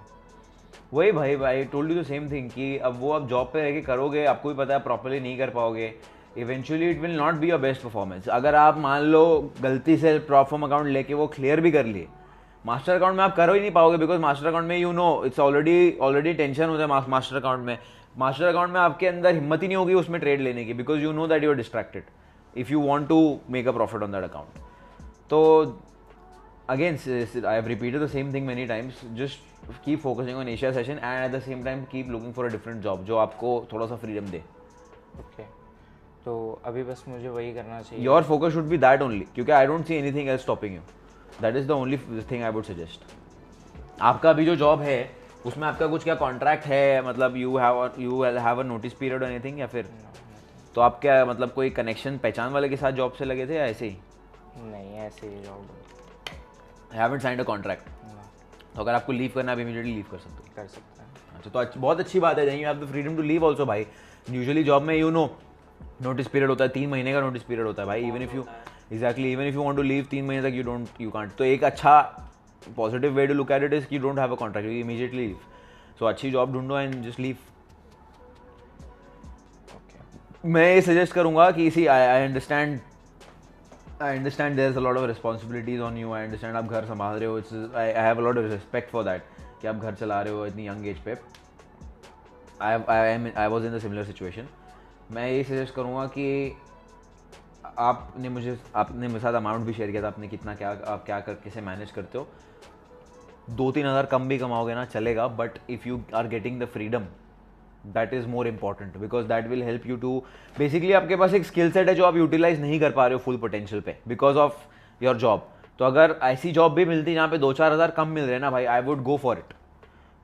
वही भाई told you the same thing कि अब वो आप जॉब पे रह के करोगे, आपको भी पता है प्रॉपर्ली नहीं कर पाओगे, eventually it will not be your best performance. अगर आप मान लो गलती से प्रॉफॉर्म अकाउंट लेके वो क्लियर भी कर लिए, मास्टर अकाउंट में आप कर ही नहीं पाओगे, बिकॉज मास्टर अकाउंट में you no it's already tension होता है मास्टर अकाउंट में. मास्टर अकाउंट में आपके अंदर हिम्मत ही नहीं होगी उसमें ट्रेड लेने की, because you know that you are distracted if you want to make a profit on that account. तो again I have repeated the same thing many times, just keep focusing on Asia session and at the same time keep looking for a different job जो आपको थोड़ा सा freedom दे. Okay, तो अभी बस मुझे वही करना चाहिए. Your focus should be that only, क्योंकि I don't see anything else stopping you. That is the only thing I would suggest. आपका अभी जो जॉब है उसमें आपका कुछ क्या कॉन्ट्रैक्ट है, मतलब you have a notice period or anything, या फिर तो आप क्या मतलब कोई कनेक्शन पहचान वाले के साथ जॉब से लगे थे या ऐसे ही? नहीं, ऐसे ही job. I haven't signed a contract. तो अगर आपको लीव करना है आप इमीडिएटली लीव कर सकते हो. कर सकते हैं. अच्छा, तो बहुत अच्छी बात है. Then you have the freedom to leave also भाई. यूजुअली जॉब में यू नो नोटिस पीरियड होता है, 3 महीने का नोटिस पीरियड होता है भाई. Even if you want to leave 3 महीने तक यू कांट. तो एक अच्छा positive way to look at it is you don't have a contract, you immediately leave. So अच्छी जॉब ढूंढो एंड जस्ट लीव. मैं ये सजेस्ट करूंगा कि इसी I understand there is a lot of responsibilities on you. I understand आप घर संभाल रहे हो, it's I have a lot of respect for that कि आप घर चला रहे हो इतनी यंग एज पे. I was in the similar situation. मैं ये सजेस्ट करूँगा कि आपने मेरे साथ अमाउंट भी शेयर किया था, आपने कितना क्या आप क्या कर कैसे मैनेज करते हो. 2-3 हज़ार कम भी कमाओगे ना चलेगा, but if you are getting the freedom that is more important, because that will help you to basically आपके पास एक स्किल सेट है जो आप यूटिलाइज नहीं कर पा रहे हो फुल पोटेंशियल पे बिकॉज ऑफ योर जॉब. तो अगर ऐसी जॉब भी मिलती जहाँ पे 2-4 हज़ार कम मिल रहे हैं ना भाई, I would go for it,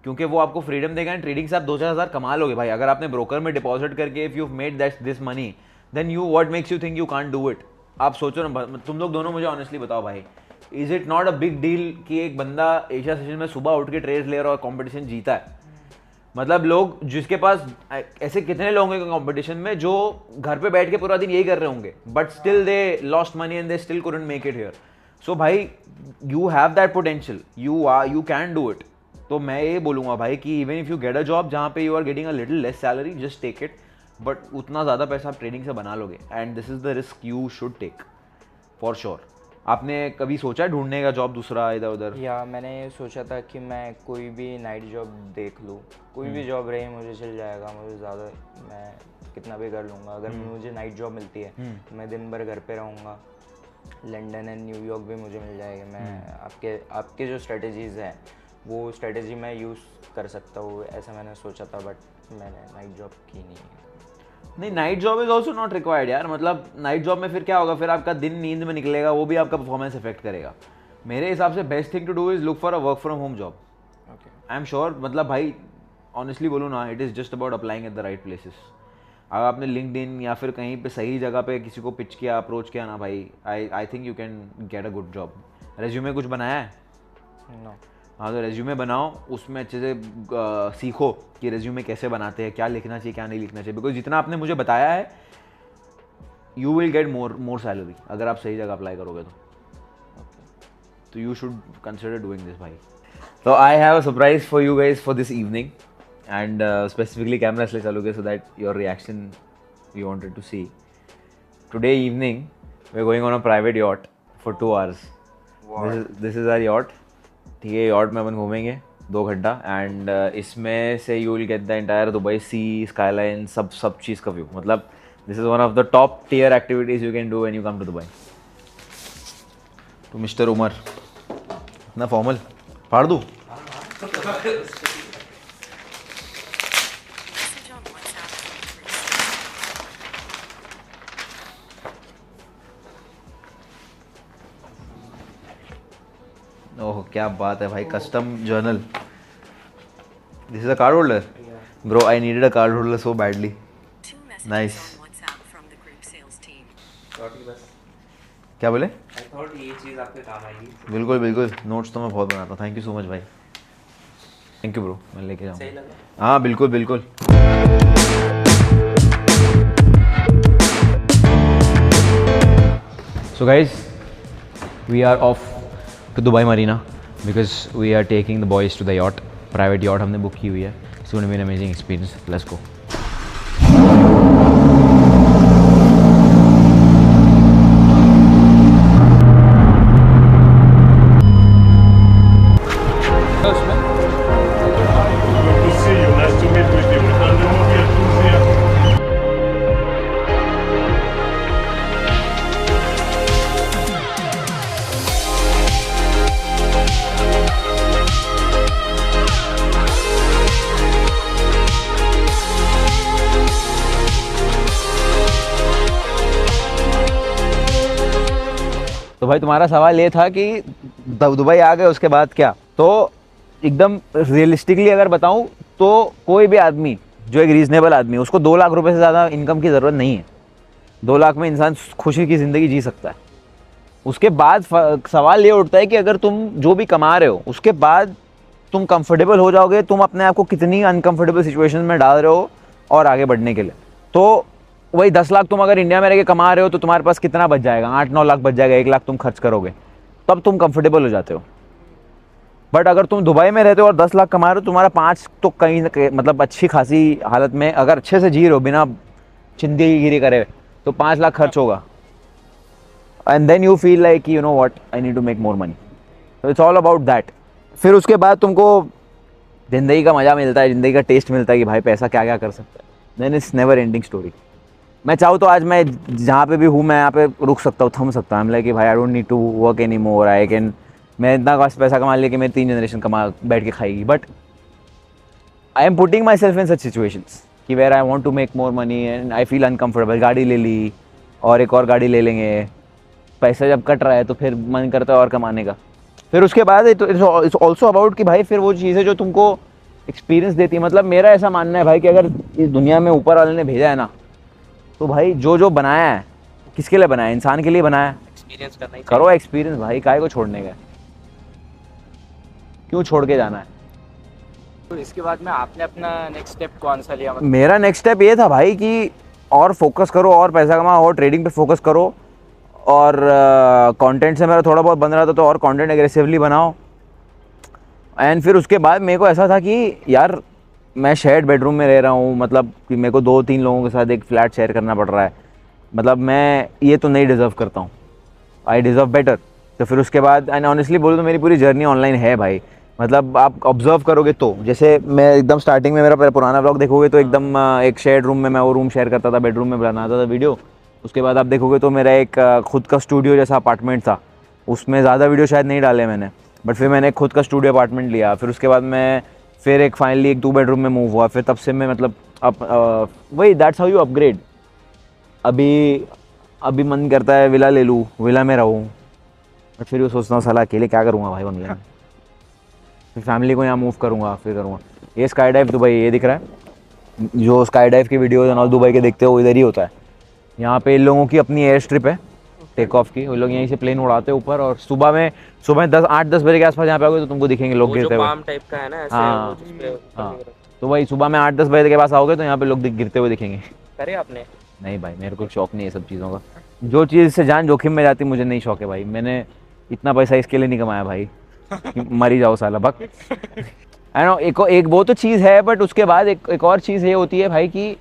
क्योंकि वो आपको फ्रीडम देगा एंड ट्रेडिंग से आप 2-4 हज़ार कमा लोगे भाई. अगर आपने ब्रोकर में डिपॉजिट करके if you made this money then you what makes you think you can't do it. आप सोचो ना, तुम लोग दोनों मुझे ऑनेस्टली बताओ भाई, is it not a big deal कि एक बंदा एशिया सेशन में सुबह उठ के ट्रेड ले रहा और कॉम्पिटिशन जीता है. मतलब लोग जिसके पास ऐसे कितने लोग होंगे कॉम्पिटिशन में जो घर पे बैठ के पूरा दिन यही कर रहे होंगे, but still they lost money and they still couldn't make it here. So भाई you have that potential, you can do it. तो मैं ये बोलूँगा भाई कि even if you get a job जहाँ पे you are getting a little less salary, just take it, but उतना ज़्यादा पैसा आप ट्रेडिंग से बना लोगे and this is the risk you should take for sure. आपने कभी सोचा ढूंढने का जॉब दूसरा इधर उधर? या मैंने सोचा था कि मैं कोई भी नाइट जॉब देख लूँ, कोई भी जॉब रही मुझे चल जाएगा, मुझे ज़्यादा मैं कितना भी कर लूँगा। अगर मुझे नाइट जॉब मिलती है मैं दिन भर घर पे रहूँगा, लंदन एंड न्यूयॉर्क भी मुझे मिल जाएगी। मैं आपके जो स्ट्रेटजीज़ हैं वो स्ट्रेटजी मैं यूज़ कर सकता हूँ, ऐसा मैंने सोचा था, बट मैंने नाइट जॉब की नहीं है। नहीं, night job is also not required यार। मतलब नाइट जॉब में फिर क्या होगा, फिर आपका दिन नींद में निकलेगा, वो भी आपका परफॉर्मेंस इफेक्ट करेगा। मेरे हिसाब से best thing to do is look for a work from home job. I am sure, मतलब भाई ऑनेस्टली बोलूँ ना, it is just about applying at the right places. अगर आपने लिंक्डइन या फिर कहीं पे सही जगह पे किसी को पिच किया, अप्रोच किया ना भाई, I think you can get a good job. Resume कुछ बनाया है? नो। हाँ, तो रेज्यूमे बनाओ, उसमें अच्छे से सीखो कि रेज्यूमे कैसे बनाते हैं, क्या लिखना चाहिए क्या नहीं लिखना चाहिए। बिकॉज जितना आपने मुझे बताया है, you will get more salary अगर आप सही जगह अप्लाई करोगे तो you should consider doing this भाई। तो I have a surprise for you guys for this evening and specifically camera इसलिए चालू किया so that your reaction we wanted to see. Today evening we are going on a private yacht for 2 hours। This is our yacht. ठीक है, yacht में अपन घूमेंगे 2 घंटा and इसमें से you will get the entire Dubai sea skyline, सब चीज़ का व्यू। मतलब this is one of the top tier activities you can do when you come to Dubai. तो मिस्टर उमर, इतना फॉर्मल फाड़ दूँ? ओह क्या बात है भाई, custom journal. This is a card holder? Bro I needed a card holder so badly. Nice. क्या बोले? I thought ये चीज़ आपके काम आएगी। बिल्कुल बिल्कुल, नोट्स तो मैं बहुत बनाता हूँ। थैंक यू सो मच भाई। थैंक यू ब्रो, मैं लेके सही जाऊँगा। लगा? हाँ बिल्कुल बिल्कुल। So guys, we are off to Dubai Marina because we are taking the boys to the yacht. Private yacht हमने बुक की हुई है। It's going to be an amazing experience. Let's go. Good to see you. Nice to meet with you. Hallelujah, Tuesday. तो भाई तुम्हारा सवाल ये था कि दुबई आ गए उसके बाद क्या? तो एकदम रियलिस्टिकली अगर बताऊं तो कोई भी आदमी जो एक रीजनेबल आदमी है उसको 2 लाख रुपए से ज़्यादा इनकम की ज़रूरत नहीं है। 2 लाख में इंसान खुशी की ज़िंदगी जी सकता है। उसके बाद सवाल ये उठता है कि अगर तुम जो भी कमा रहे हो उसके बाद तुम कंफर्टेबल हो जाओगे, तुम अपने आप को कितनी अनकंफर्टेबल सिचुएशन में डाल रहे हो और आगे बढ़ने के लिए। तो वही 10 लाख तुम अगर इंडिया में रह के कमा रहे हो तो तुम्हारे पास कितना बच जाएगा? 8-9 लाख बच जाएगा। 1 लाख तुम खर्च करोगे तब तुम कंफर्टेबल हो जाते हो। बट अगर तुम दुबई में रहते हो और 10 लाख कमा रहे हो, तुम्हारा 5 तो कहीं ना कहीं मतलब अच्छी खासी हालत में अगर अच्छे से जी रहे हो बिना चिंदीगिरी करे तो 5 लाख खर्च होगा। And then you feel like you know what, I need to make more money. तो इट्स ऑल अबाउट दैट। फिर उसके बाद तुमको ज़िंदगी का मज़ा मिलता है, ज़िंदगी का टेस्ट मिलता है कि भाई पैसा क्या क्या कर सकता है। Then it's never ending story. मैं चाहूँ तो आज मैं जहाँ पे भी हूँ मैं यहाँ पे रुक सकता हूँ, थम सकता हूँ। कि भाई I don't need to work any more, I can, मैं इतना पैसा कमा लिया कि मेरी 3 जनरेशन कमा बैठ के खाएगी। But I am putting myself in such situations कि where I want to make more money and I feel uncomfortable. गाड़ी ले ली और एक और गाड़ी ले लेंगे, पैसा जब कट रहा है तो फिर मन करता है और कमाने का। फिर उसके बाद इट्स ऑल्सो अबाउट कि भाई फिर वो चीज़ें जो तुमको एक्सपीरियंस देती है। मतलब मेरा ऐसा मानना है भाई कि अगर इस दुनिया में ऊपर वाले ने भेजा है ना, तो भाई जो जो बनाया है किसके लिए बनाया है? इंसान के लिए बनाया है। एक्सपीरियंस करना ही करो एक्सपीरियंस भाई, काहे को छोड़ने का? क्यों छोड़ के जाना है? तो इसके बाद में आपने अपना नेक्स्ट स्टेप कौन सा लिया? मतलब मेरा नेक्स्ट स्टेप ये था भाई कि और फोकस करो और पैसा कमाओ और ट्रेडिंग पे फोकस करो और कंटेंट से मेरा थोड़ा बहुत बन रहा था तो और कंटेंट एग्रेसिवली बनाओ। एंड फिर उसके बाद मेरे को ऐसा था कि यार मैं शेयर्ड बेडरूम में रह रहा हूँ, मतलब कि मेरे को 2-3 लोगों के साथ एक फ्लैट शेयर करना पड़ रहा है। मतलब मैं ये तो नहीं डिज़र्व करता हूँ, आई डिज़र्व बेटर। तो फिर उसके बाद एंड ऑनेस्टली बोलूँ तो मेरी पूरी जर्नी ऑनलाइन है भाई। मतलब आप ऑब्जर्व करोगे तो जैसे मैं एकदम स्टार्टिंग में मेरा पुराना ब्लॉग देखोगे तो एकदम एक शेयर्ड रूम में मैं वो रूम शेयर करता था, बेडरूम में बनाता था वीडियो। उसके बाद आप देखोगे तो मेरा एक खुद का स्टूडियो जैसा अपार्टमेंट था, उसमें ज़्यादा वीडियो शायद नहीं डाले मैंने, बट फिर मैंने खुद का स्टूडियो अपार्टमेंट लिया। फिर उसके बाद मैं फिर एक फाइनली एक 2 बेडरूम में मूव हुआ। फिर तब से मैं मतलब अब वही दैट्स हाउ यू अपग्रेड। अभी मन करता है विला ले लूँ, विला में रहूँ, बट फिर वो सोचता हूँ साला अकेले क्या करूँगा भाई बंगले में। फिर फैमिली को यहाँ मूव करूँगा, फिर करूँगा। ये स्काई डाइव दुबई, ये दिख रहा है जो स्काई डाइव की वीडियोज़ और दुबई के देखते हो वो इधर ही होता है। यहाँ पे इन लोगों की अपनी एयर स्ट्रिप है टेक ऑफ की, वो लोग यहीं से प्लेन उड़ाते हैं ऊपर। और सुबह 8-10 बजे के आसपास यहाँ पे आओगे तो तुमको दिखेंगे लोग गिरते हुए। टाइप का है ना ऐसे, हाँ, वो जिसपे हाँ। तो वही सुबह में 8-10 बजे के पास आओगे तो यहाँ पे लोग गिरते हुए दिखेंगे। करे आपने? नहीं भाई, मेरे को शौक नहीं है सब चीज़ों का। जो चीज़ से जान जोखिम में जाती मुझे नहीं शौक है भाई। मैंने इतना पैसा इसके लिए नहीं कमाया भाई कि मरी जाओ साला बक। आई नो एक वो तो चीज़ है, बट उसके बाद एक और चीज़ ये होती है भाई कि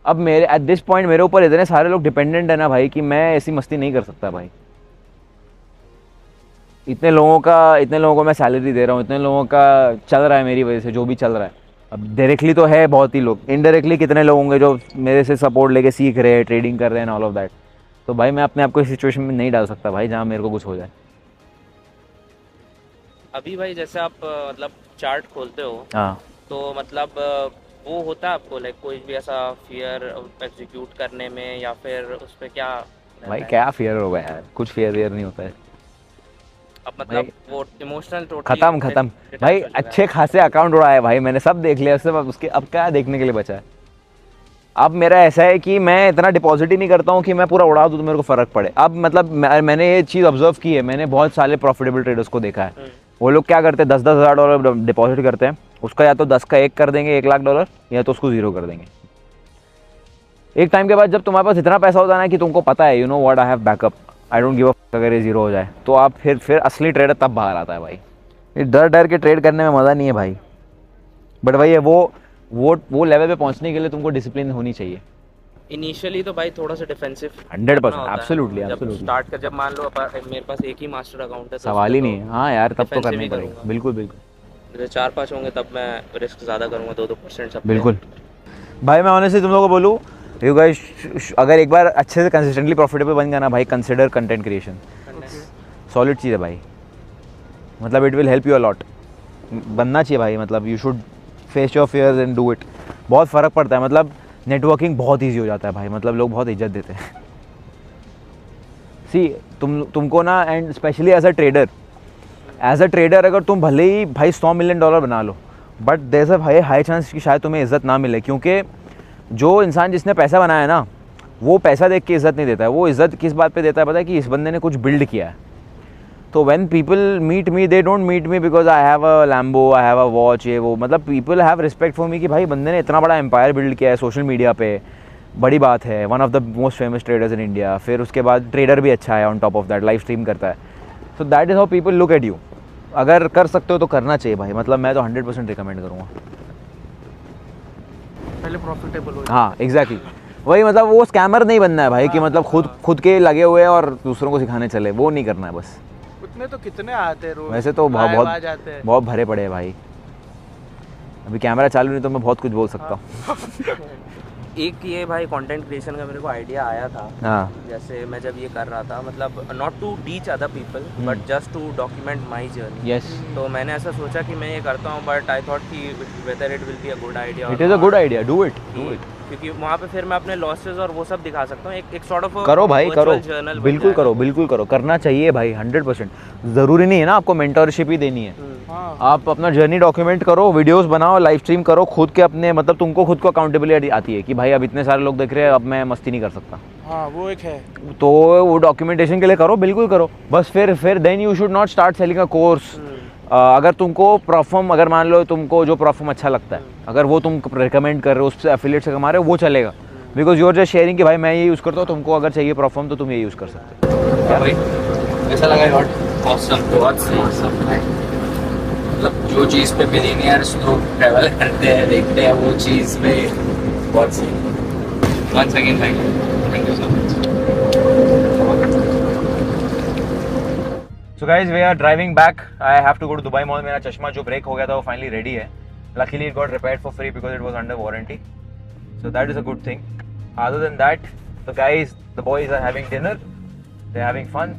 अब मेरे एट दिस पॉइंट मेरे ऊपर इतने सारे लोग डिपेंडेंट है ना भाई कि मैं ऐसी मस्ती नहीं कर सकता भाई। इतने लोगों को मैं सैलरी दे रहा हूँ, इतने लोगों का चल रहा है मेरी वजह से जो भी चल रहा है। अब डायरेक्टली तो है बहुत ही लोग, इनडायरेक्टली कितने लोग होंगे जो मेरे से सपोर्ट लेके सीख रहे हैं, ट्रेडिंग कर रहे हैं, ऑल ऑफ दैट। तो भाई मैं अपने आप को इस सिचुएशन में नहीं डाल सकता भाई जहाँ मेरे को कुछ हो जाए। अभी भाई जैसे आप मतलब चार्ट खोलते हो, हाँ, तो मतलब वो होता है आपको लाइक कोई भी ऐसा फियर एग्जीक्यूट करने में, या फिर उस पर क्या रहता भाई है? क्या फियर होगा यार, कुछ फियर नहीं होता है। अब मतलब वो इमोशनल खत्म भाई। अच्छे खासे अकाउंट उड़ाए भाई मैंने, सब देख लिया उसके अब क्या देखने के लिए बचा है। अब मेरा ऐसा है कि मैं इतना डिपॉजिट ही नहीं करता हूँ कि मैं पूरा उड़ा दूँ तो मेरे को फ़र्क पड़े। अब मतलब मैंने ये चीज़ ऑब्जर्व की है, मैंने बहुत सारे प्रॉफिटेबल ट्रेडर्स को देखा है। वो लोग क्या करते हैं, $10,000 डिपॉजिट करते हैं, उसका या तो 10 का 1 कर देंगे, $1 लाख, या तो उसको 0 कर देंगे। एक टाइम के बाद जब तुम्हारे पास इतना पैसा होता है ना कि तुमको पता है you know what I have backup, I don't give a अगर ये 0 हो जाए, तो आप फिर असली ट्रेडर तब बाहर आता है भाई। ये डर के ट्रेड करने में मज़ा नहीं है भाई। बट भाई वो लेवल पे पहुंचने के लिए तुमको डिसिप्लिन होनी चाहिए। इनिशियली तो भाई थोड़ा सा डिफेंसिव 100% एब्सोल्युटली स्टार्ट कर, जब मान लो मेरे पास एक ही मास्टर अकाउंट है तो सवाल ही नहीं है। हाँ यार, तब तो defensive करना ही ही पड़ेगा। करूंगा। बिल्कुल जैसे 4-5 होंगे तब मैं रिस्क ज़्यादा करूँगा, 2% सब बिल्कुल भाई। मैं ऑनेस्टली तुम लोगों को बोलूँ, यू गाइस अगर एक बार अच्छे से कंसिस्टेंटली प्रॉफिटेबल बन गया ना भाई, कंसिडर कंटेंट क्रिएशन। सॉलिड चीज़ है भाई, मतलब it will help you a lot. बनना चाहिए भाई, मतलब you should face your fears and do it. बहुत फ़र्क पड़ता है, मतलब नेटवर्किंग बहुत ईजी हो जाता है भाई, मतलब लोग बहुत इज्जत देते हैं। सी तुमको ना, and specially as a trader अगर तुम भले ही भाई $100 मिलियन बना लो, बट देयर इज अ भाई हाई चांस कि शायद तुम्हें इज्जत ना मिले, क्योंकि जो इंसान जिसने पैसा बनाया है ना, वो पैसा देख के इज्जत नहीं देता है। वो इज्जत किस बात पे देता है पता है, कि इस बंदे ने कुछ बिल्ड किया है। तो when people meet me, they don't meet me because I have a Lambo, I have a watch, ये वो, मतलब people have respect for me कि भाई बंदे ने इतना बड़ा एम्पायर बिल्ड किया है सोशल मीडिया पे, बड़ी बात है। One of the most famous traders in India. फिर उसके बाद ट्रेडर भी अच्छा है, on top of that live stream करता है। So that is how people look at you. अगर कर सकते हो तो करना चाहिए भाई, मतलब मैं तो 100% रिकमेंड करूँगा। पहले प्रॉफिटेबल हो। हाँ एग्जैक्टली वही, मतलब वो स्कैमर नहीं बनना है भाई कि मतलब खुद के लगे हुए हैं और दूसरों को सिखाने चले, वो नहीं करना है बस। उतने तो कितने आते हैं रोज, वैसे तो बहुत भरे पड़े हैं भाई। अभी कैमरा चालू नहीं तो मैं बहुत कुछ बोल सकता हूँ। एक ये भाई कंटेंट क्रिएशन का मेरे को आइडिया आया था। हाँ, जैसे मैं जब ये कर रहा था, मतलब not to teach other people but just to document my journey. Yes, तो मैंने ऐसा सोचा कि मैं ये करता हूँ, बट आई थॉट कि whether it will be a good idea. It is a good idea, do it. क्योंकि वहाँ पे फिर मैं अपने लॉसेस और वो सब दिखा सकता हूँ। एक सॉर्ट ऑफ करो भाई, करो, जर्नल। बिल्कुल करो, करना चाहिए भाई 100%। ज़रूरी नहीं है ना आपको मेंटरशिप ही देनी है। आप अपना जर्नी डॉक्यूमेंट करो, वीडियोस बनाओ, लाइव स्ट्रीम करो खुद के अपने, मतलब तुमको खुद को अकाउंटेबिलिटी आती है कि भाई अब इतने सारे लोग देख रहे हैं, अब मैं मस्ती नहीं कर सकता। हाँ वो एक है। तो वो डॉक्यूमेंटेशन के लिए करो, बिल्कुल करो। बस फिर then you should not start selling a course. अगर तुमको परफॉर्म, अगर मान लो तुमको जो परफॉर्म अच्छा लगता है, अगर वो तुम रिकमेंड कर रहे हो, उससे एफिलिएट से कमा रहे हो, वो चलेगा। Because you are just sharing कि भाई मैं ये यूज़ करता हूँ, तुमको अगर चाहिए परफॉर्म तो तुम ये यूज़ कर सकते हो। क्या भाई ऐसा लगा यार, ऑसम, बहुत सही। मतलब जो चीज़ पे मिलीनियर्स लोग ट्रैवल करते हैं, देखते हैं, वो चीज़ पे बहुत सही। Once again thank you so much. So guys, we are driving back. I have to go to Dubai Mall. मेरा चश्मा जो ब्रेक हो गया था वो finally ready है. Luckily it got repaired for free because it was under warranty. So that is a good thing. Other than that, the boys are having dinner. They're having fun.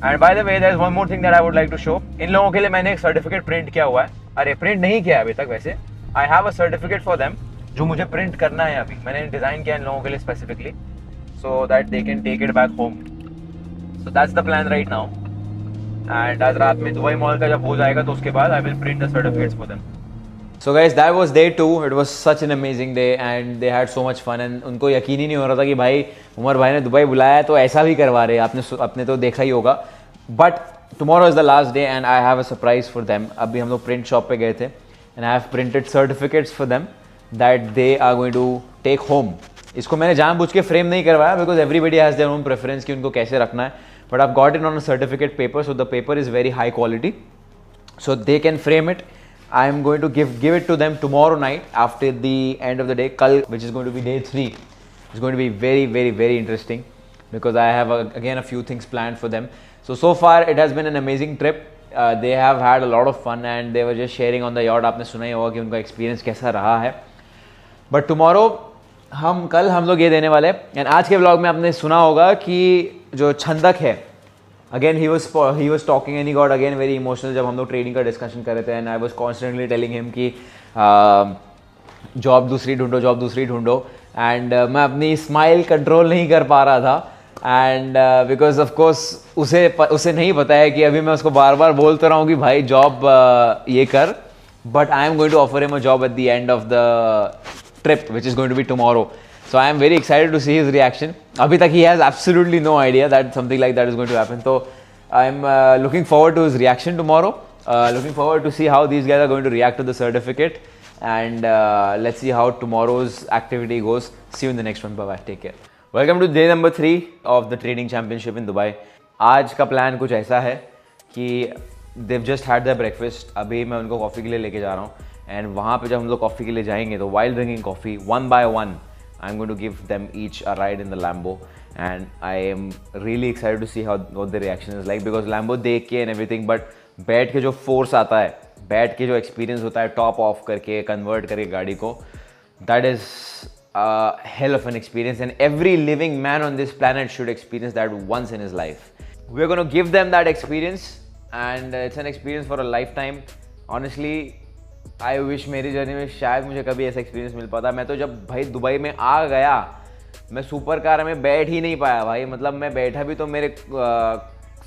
And by the way, there is one more thing that I would like to show. इन लोगों के लिए मैंने एक certificate print किया हुआ है. अरे print नहीं किया अभी तक वैसे. I have a certificate for them जो मुझे प्रिंट करना है अभी. मैंने डिजाइन किया इन लोगों के लिए specifically so that they can take it back home. So that's the plan right now. And आज रात में दुबई मॉल का जब हो जाएगा तो उसके बाद I will print the certificates for them. So guys, that was day 2. It was such an amazing day and they had so much fun. And उनको यकीन ही नहीं हो रहा था कि भाई उमर भाई ने दुबई बुलाया है तो ऐसा भी करवा रहे हैं. आपने तो देखा ही होगा. But tomorrow is the last day and I have a surprise for them. अभी हम लोग print shop पे गए थे and I have printed certificates for them that they are going to take home. इसको मैंने जानबूझ के फ्रेम नहीं करवाया because everybody has their own preference कि उनको कैसे रखना है. But I've got it on a certificate paper, so the paper is very high quality, so they can frame it. I am going to give it to them tomorrow night after the end of the day. Kal, which is going to be day 3, is going to be very, very, very interesting because I have again a few things planned for them. So far it has been an amazing trip. They have had a lot of fun and they were just sharing on the yacht. आपने सुना ही होगा कि उनका experience कैसा रहा है. But tomorrow कल हम लोग ये देने वाले हैं. एंड आज के व्लॉग में आपने सुना होगा कि जो छंदक है, again he was talking and he got again very emotional जब हम लोग ट्रेडिंग का डिस्कशन कर रहे थे. And I was constantly telling him कि जॉब दूसरी ढूंढो. एंड मैं अपनी स्माइल कंट्रोल नहीं कर पा रहा था. एंड बिकॉज ऑफ कोर्स उसे नहीं पता है कि अभी मैं उसको बार बार बोलता रहा हूँ कि भाई जॉब ये कर, but I am going to offer him a job at the end of the trip which is going to be tomorrow. So I am very excited to see his reaction. Abhi tak he has absolutely no idea that something like that is going to happen. So I am looking forward to his reaction tomorrow. Looking forward to see how these guys are going to react to the certificate. And let's see how tomorrow's activity goes. See you in the next one. Bye bye. Take care. Welcome to day number 3 of the trading championship in Dubai. आज का plan कुछ ऐसा है कि they've just had their breakfast. अभी मैं उनको coffee के लिए लेके जा रहा हूँ. एंड वहाँ पे जब हम लोग कॉफ़ी के लिए जाएंगे तो while drinking coffee one by one I am going to give them each a ride in the Lambo. And I am really excited to see how what the reaction is like because Lambo देख के and everything, but बैठ के जो force आता है, बैठ के जो एक्सपीरियंस होता है टॉप ऑफ करके कन्वर्ट करके गाड़ी को, that is hell of an experience and every living man on this planet should experience that once in his life. We're going to give them that experience and it's an experience for a lifetime. Honestly, I wish मेरी journey में शायद मुझे कभी ऐसा experience मिल पाता. मैं तो जब भाई दुबई में आ गया मैं सुपर कार में बैठ ही नहीं पाया भाई. मतलब मैं बैठा भी तो मेरे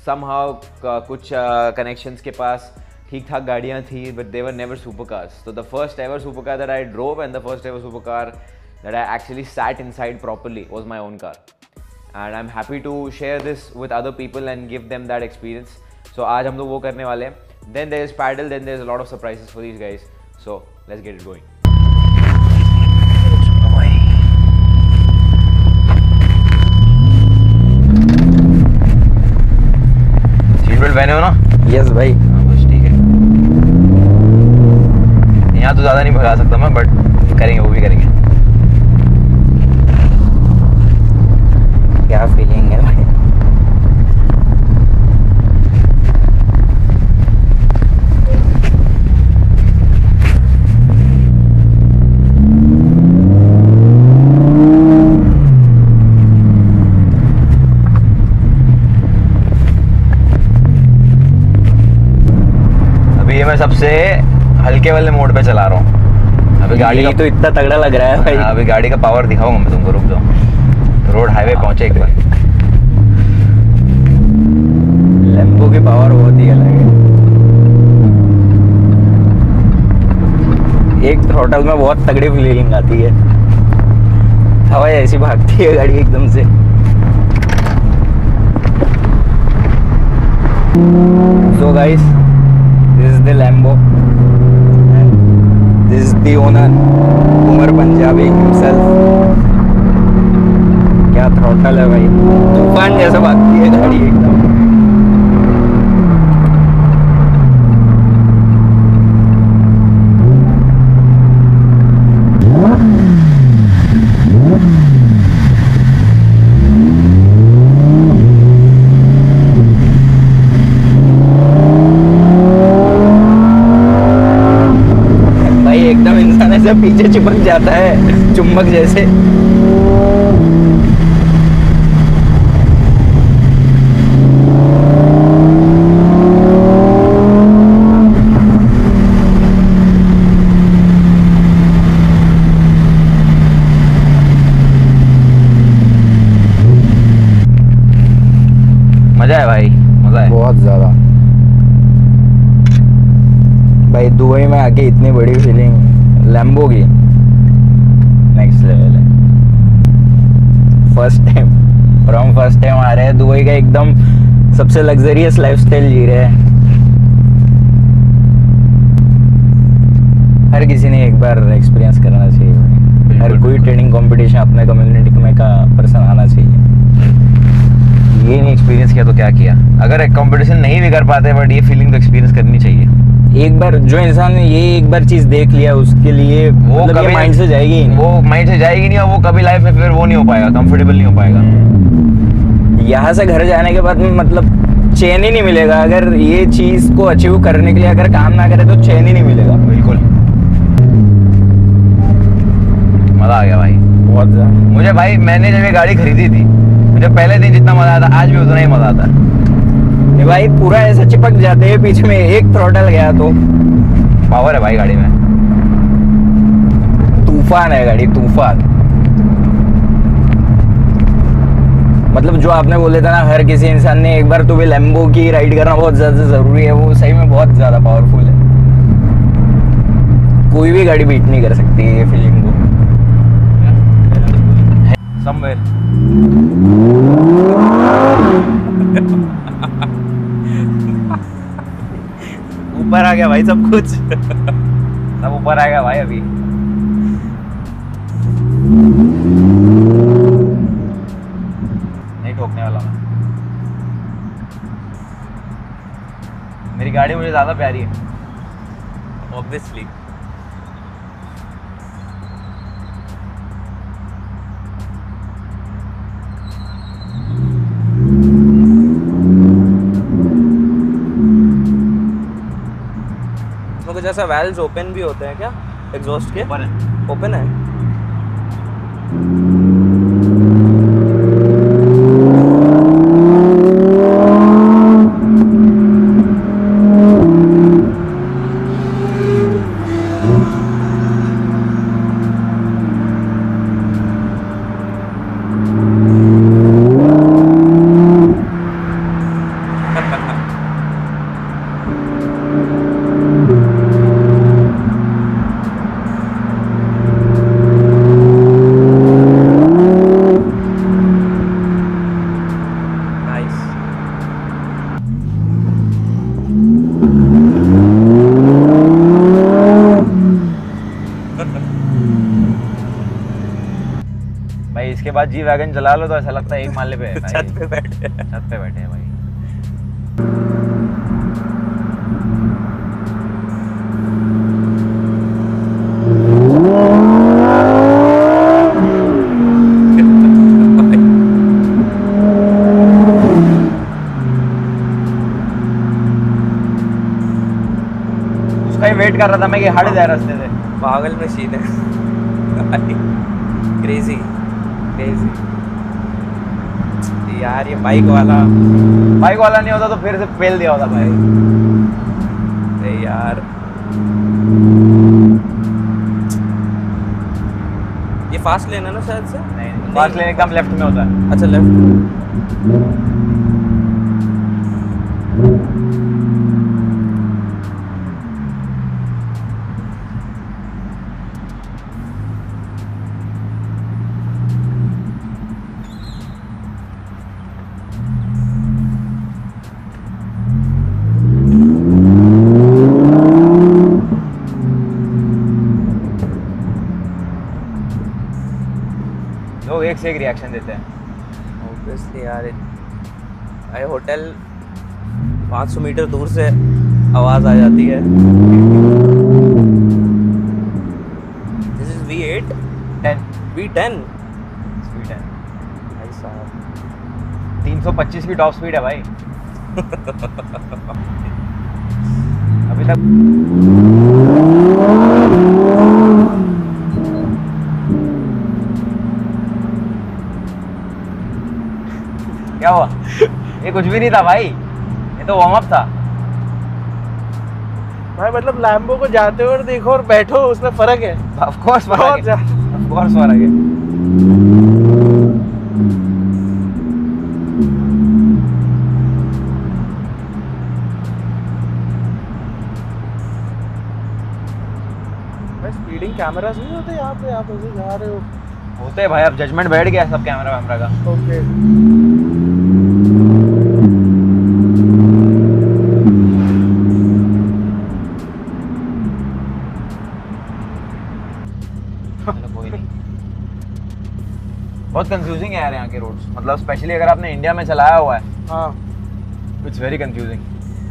समहाउ कुछ कनेक्शंस के पास ठीक ठाक गाड़ियाँ थी, but they were never super cars. तो the first ever super car that I drove and the first ever super car that I actually sat inside properly was my own car. And I am happy to share this with other people and give them that experience. So आज हम लोग वो करने वाले हैं. Then there is paddle, then there is a lot of surprises for these guys. So let's get it going. Seat belt पहने हो ना? यस भाई. बस ठीक है. यहाँ तो ज़्यादा नहीं भगा सकता मैं, बट करेंगे, वो भी करेंगे. क्या फीलिंग है भाई? मैं सबसे हल्के वाले मोड पे चला रहा हूँ. अभी गाड़ी का तो इतना तगड़ा लग रहा है भाई. अभी गाड़ी का पावर दिखाऊंगा मैं तुमको. रुक जाओ, रोड हाईवे पहुंचे एक बार. लैम्बो की पावर बहुत ही अलग है. एक थ्रॉटल में बहुत तगड़ी फीलिंग आती है. हवा ऐसी भागती है गाड़ी एकदम से. So guys, this is the Lambo and this is the owner, Umar Punjabi himself. क्या थ्रॉटल है भाई, तूफान जैसा भागती है गाड़ी एकदम. से पीछे चिपक जाता है चुम्बक जैसे। मजा है भाई, मजा है बहुत ज़्यादा भाई। दुबई में आके इतनी बड़ी फीलिंग लैम्बो की नेक्स्ट लेवल है। फर्स्ट टाइम आ रहे हैं दुबई का, एकदम सबसे लग्जरियस लाइफस्टाइल जी रहे हैं। हर किसी ने एक बार एक्सपीरियंस करना चाहिए भाई। हर कोई ट्रेनिंग कंपटीशन अपने कम्युनिटी में का पर्सन आना चाहिए। ये नहीं एक्सपीरियंस किया तो क्या किया। अगर एक कंपटीशन नहीं भी कर पाते बट ये फीलिंग तो एक्सपीरियंस करनी चाहिए। एक बार जो इंसान ने ये एक बार चीज देख लिया उसके लिए वो मतलब कभी ये माइंड से जाएगी ही नहीं। वो माइंड से जाएगी नहीं और वो कभी लाइफ में फिर वो नहीं हो पाएगा, कंफर्टेबल नहीं हो पाएगा। यहाँ से घर जाने के बाद में मतलब चैन ही नहीं मिलेगा। अगर ये चीज को अचीव करने के लिए अगर काम ना करे तो चैन ही नहीं मिलेगा। बिल्कुल मजा आ गया भाई, बहुत ज्यादा। मुझे भाई। मैंने जब ये गाड़ी खरीदी थी मुझे पहले दिन जितना मजा आता आज भी उतना ही मजा आता। ये भाई पूरा ऐसा चिपक जाते हैं पीछे में, एक थ्रॉटल गया तो पावर है भाई गाड़ी में, तूफान है गाड़ी, तूफान। मतलब जो आपने बोले था ना हर किसी इंसान ने एक बार तो भी लैम्बो की राइड करना बहुत ज्यादा जरूरी है, वो सही में बहुत ज्यादा पावरफुल है। कोई भी गाड़ी बीट नहीं कर सकती है ये फीलिंग को। समवेयर ऊपर आ गया भाई सब कुछ। सब ऊपर आ गया भाई। अभी नहीं ठोकने वाला मैं। मेरी गाड़ी मुझे ज्यादा प्यारी है ऑब्वियसली। कुछ ऐसा वेल्व्स ओपन भी होते हैं क्या एग्जॉस्ट के? ओपन है। भाई। इसके बाद जी वैगन चला लो तो ऐसा लगता है एक माले पे है भाई। छत पे बैठे। छत पे बैठे हैं भाई। उसका ही वेट कर रहा था मैं कि हट जाए रास्ते से। पागल मशीन है। क्रेजी क्रेजी यार। ये बाइक वाला नहीं होता तो फिर से पेल दिया होता भाई। अरे यार ये फास्ट लेन है ना शायद से? नहीं, फास्ट लेन एकदम लेफ्ट में होता है। अच्छा लेफ्ट। लोग एक से एक रिएक्शन देते हैं। ऑब्वियसली यार। भाई होटल 500 मीटर दूर से आवाज़ आ जाती है। This is V8 V10 speed है भाई साहब। 325 की टॉप स्पीड है भाई। अभी तक क्या हुआ? ये कुछ भी नहीं था भाई, ये तो वार्म अप था। भाई मतलब लैम्बो को जाते हुए देखो और बैठो, उसमें फर्क है। ऑफ कोर्स बहुत फर्क है, ज्यादा। ऑफ कोर्स फर्क है। भाई स्पीडिंग कैमरास नहीं होते यहाँ पे, आप ऐसे जा रहे हो? होते हैं भाई, अब जजमेंट बैठ गया सब कैमरा वैमरा का। ओके। चलो कोई नहीं। बहुत कंफ्यूजिंग है यार यहाँ के रोड्स, मतलब स्पेशली अगर आपने इंडिया में चलाया हुआ है, हाँ इट्स वेरी कंफ्यूजिंग।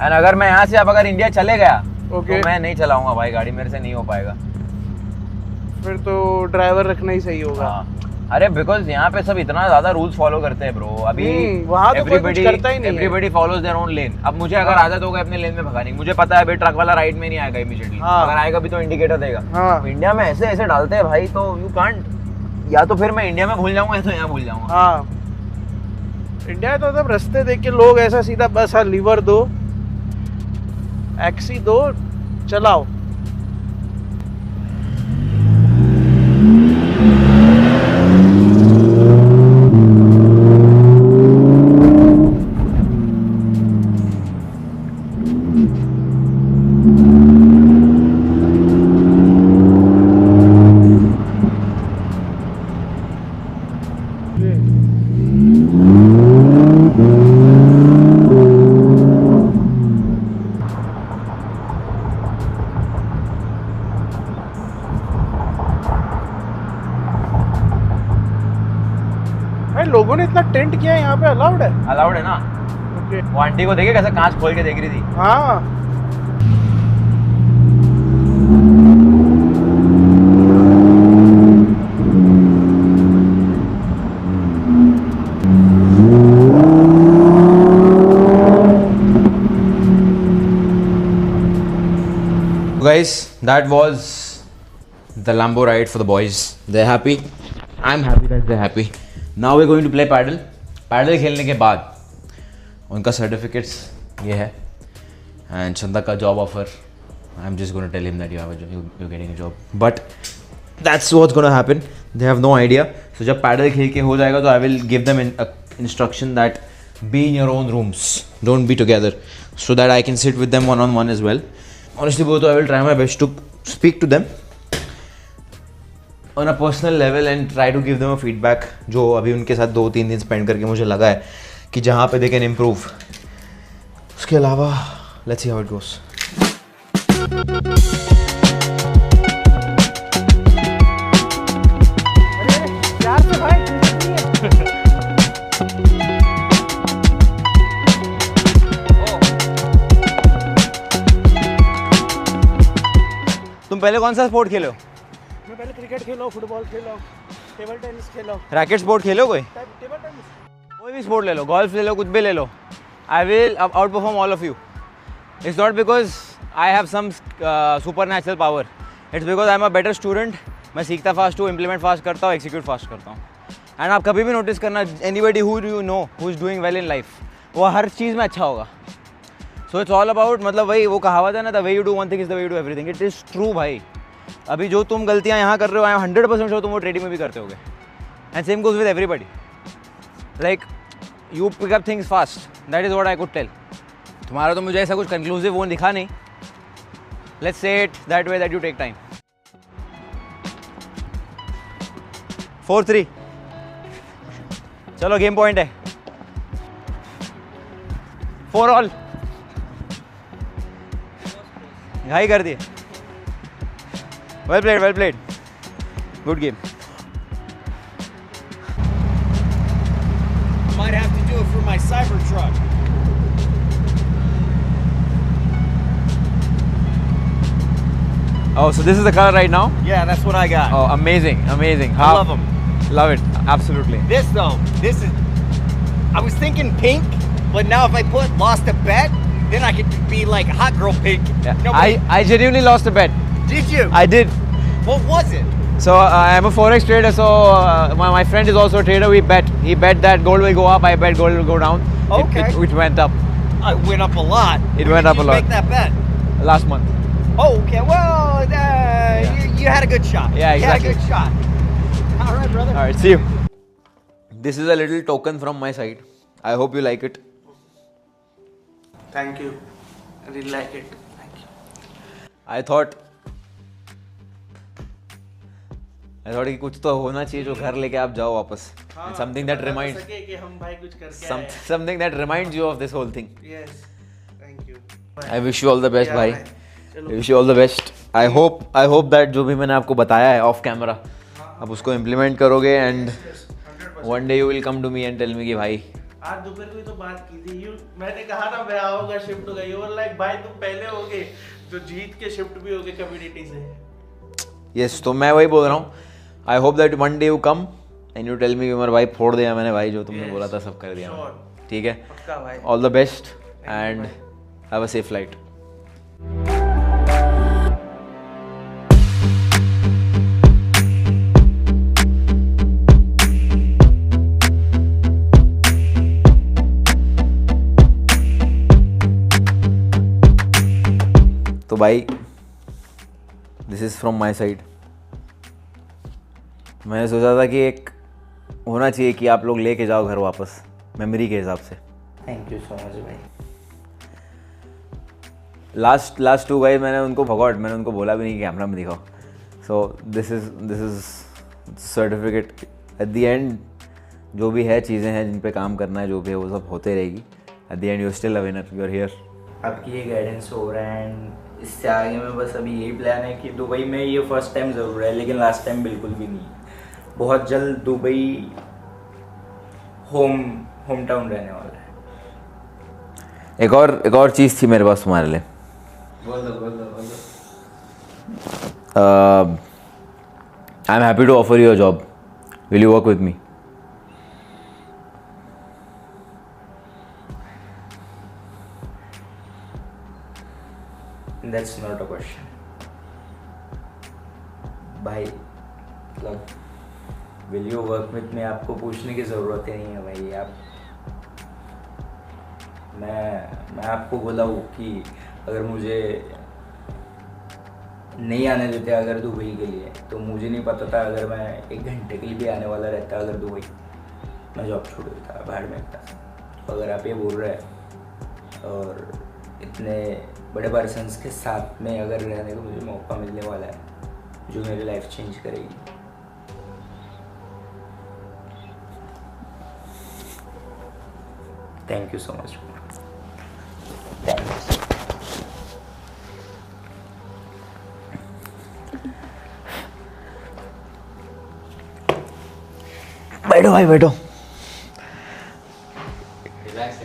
एंड अगर मैं यहाँ से अब अगर इंडिया चले गया ओके, तो मैं नहीं चलाऊंगा भाई गाड़ी, मेरे से नहीं हो पाएगा। फिर तो ड्राइवर रखना ही सही होगा। हाँ, अरे बिकॉज यहाँ पे सब इतना ज्यादा रूल्स फॉलो करते हैं ब्रो। अभी वहाँ तो कोई कुछ करता ही नहीं है। एवरीबडी फॉलोज देयर ओन लेन। अब मुझे अगर आदत हो गई अपने लेन में भगाने की, मुझे पता है भाई ट्रक वाला राइट में नहीं आएगा इमीडिएटली, हाँ। अगर आएगा भी तो इंडिकेटर देगा। हाँ। तो इंडिया में ऐसे ऐसे डालते हैं भाई, तो यू कांट, या तो फिर मैं इंडिया में भूल जाऊंगा या तो यहाँ भूल जाऊंगा। हाँ, इंडिया तो मतलब रास्ते देख के लोग ऐसा सीधा बस हाँ लीवर दो, एक्सी दो, चलाओ। भाई लोगों ने इतना टेंट किया है यहाँ पे, अलाउड है? अलाउड है ना। ओके। वो आंटी को देखे कैसे कांच खोल के देख रही थी। हाँ Guys, that was the Lambo ride for the boys. They're happy. I'm happy that they're happy. Now we're going to play paddle. Paddle खेलने के बाद उनका सर्टिफिकेट्स ये है and चंदा का job offer. I'm just going to tell him that you're getting a job. But that's what's going to happen. They have no idea. So जब paddle खेल के हो जाएगा तो I will give them instruction that be in your own rooms. Don't be together. So that I can sit with them one-on-one as well. Honestly both, I will try my best to speak to them on a personal level and try to give them a feedback जो अभी उनके साथ 2-3 दिन spend करके मुझे लगा है कि जहाँ पे they can improve. उसके अलावा let's see how it goes. प्यार से भाई। तुम पहले कौन सा स्पोर्ट खेलो? मैं पहले क्रिकेट खेला, फुटबॉल खेला, टेबल टेनिस खेला। रैकेट स्पोर्ट खेलो कोई? टेबल टेनिस कोई भी स्पोर्ट ले लो, गोल्फ ले लो, कुछ भी ले लो. I will outperform all of you. It's not because I have some supernatural power, it's because I am a better student. मैं सीखता फास्ट हूँ, इम्प्लीमेंट फास्ट करता हूँ, एक्सिक्यूट फास्ट करता हूँ. एंड आप कभी भी नोटिस करना, anybody who you know who is doing well in life, वो हर चीज़ में अच्छा होगा. सो इट्स ऑल अबाउट, मतलब वही वो कहावत है ना, the way you do one thing is the way you do everything. It is true भाई. अभी जो तुम गलतियाँ यहाँ कर रहे हो, आई एम 100% श्योर तुम वो ट्रेडिंग में भी करते होगे. And same goes with everybody. Like you pick up things fast, that is what I could tell. तुम्हारा तो मुझे ऐसा कुछ कंक्लूसिव वो दिखा नहीं. Let's say it that way that you take time. 4-3. चलो गेम पॉइंट है. 4 ऑल. घाई कर दिए. Well played, well played. Good game. Might have to do it for my Cybertruck. Oh, so this is the color right now? Yeah, that's what I got. Oh, amazing, amazing. I love them. Love it, absolutely. This though, this is. I was thinking pink, but now if I put lost a bet, then I could be like hot girl pink. Yeah. Nobody- I genuinely lost a bet. Did you? I did. What was it? So I am a forex trader. So my friend is also a trader. We bet. He bet that gold will go up. I bet gold will go down. Okay. It went up It went up a lot. It When went did up a you lot. Make that bet. last month. Oh, okay. Well, you had a good shot. Yeah, You had a exactly. good shot. All right, brother. All right, see you. This is a little token from my side. I hope you like it. Thank you. I really like it. Thank you. I thought कि कुछ तो होना चाहिए जो घर लेके आप जाओ वापस. And something that reminds सके कि हम भाई कुछ करके आए. something that reminds you of this whole thing. Yes. Thank you. I wish you all the best, Yeah, भाई. भाई. I wish you all the best. I hope that जो भी मैंने आपको बताया है off camera, आप उसको implement करोगे and 100%. one day you will come to me and tell me कि भाई आज दोपहर को ही तो बात की थी. मैंने कहा था मैं आओगा शिफ्ट होगा. You were like भाई तुम पहले होगे तो जीत के शिफ्ट भी होगे कम्युनिटी से. yes, तो मैं वही बोल रहा हूँ. I hope that one day you come and you tell me कि मेरा भाई फोड़ दिया मैंने भाई जो तुमने Yes. बोला था सब कर दिया. Sure. ठीक है. पक्का भाई. All the best you, and have a safe flight. तो भाई this is from my side. मैंने सोचा था कि एक होना चाहिए कि आप लोग लेके जाओ घर वापस मेमोरी के हिसाब से. थैंक यू सो मच भाई. लास्ट टू गाइस मैंने उनको भगवान मैंने उनको बोला भी नहीं कि कैमरा में दिखाओ. So this is certificate. Eight the and जो भी है चीज़ें हैं जिन पे काम करना है जो भी है वो सब होते रहेगी. At the end you still a winner. You are here. आपकी ये गाइडेंस हो रहा है एंड इससे आगे में बस अभी यही प्लान है कि दुबई में ये फर्स्ट टाइम ज़रूर है लेकिन लास्ट टाइम बिल्कुल भी नहीं. बहुत जल्द दुबई होम टाउन रहने वाला है. एक और चीज़ थी मेरे पास तुम्हारे लिए. बोल दो. I am happy to offer you a job. Will you work with me? That's not a question भाई. मतलब विल यू वर्क विथ में आपको पूछने की ज़रूरत ही नहीं है भाई. आप मैं आपको बोला हूँ कि अगर मुझे नहीं आने देते अगर दुबई के लिए तो मुझे नहीं पता था अगर मैं 1 घंटे के लिए भी आने वाला रहता अगर दुबई मैं जॉब छोड़ देता बाहर में था. तो अगर आप ये बोल रहे हैं और इतने बड़े पर्सन्स के साथ में अगर रहने का मुझे मौका मिलने वाला है जो मेरी लाइफ चेंज करेगी. Thank you so much. बैठो भाई बैठो. रिलैक्स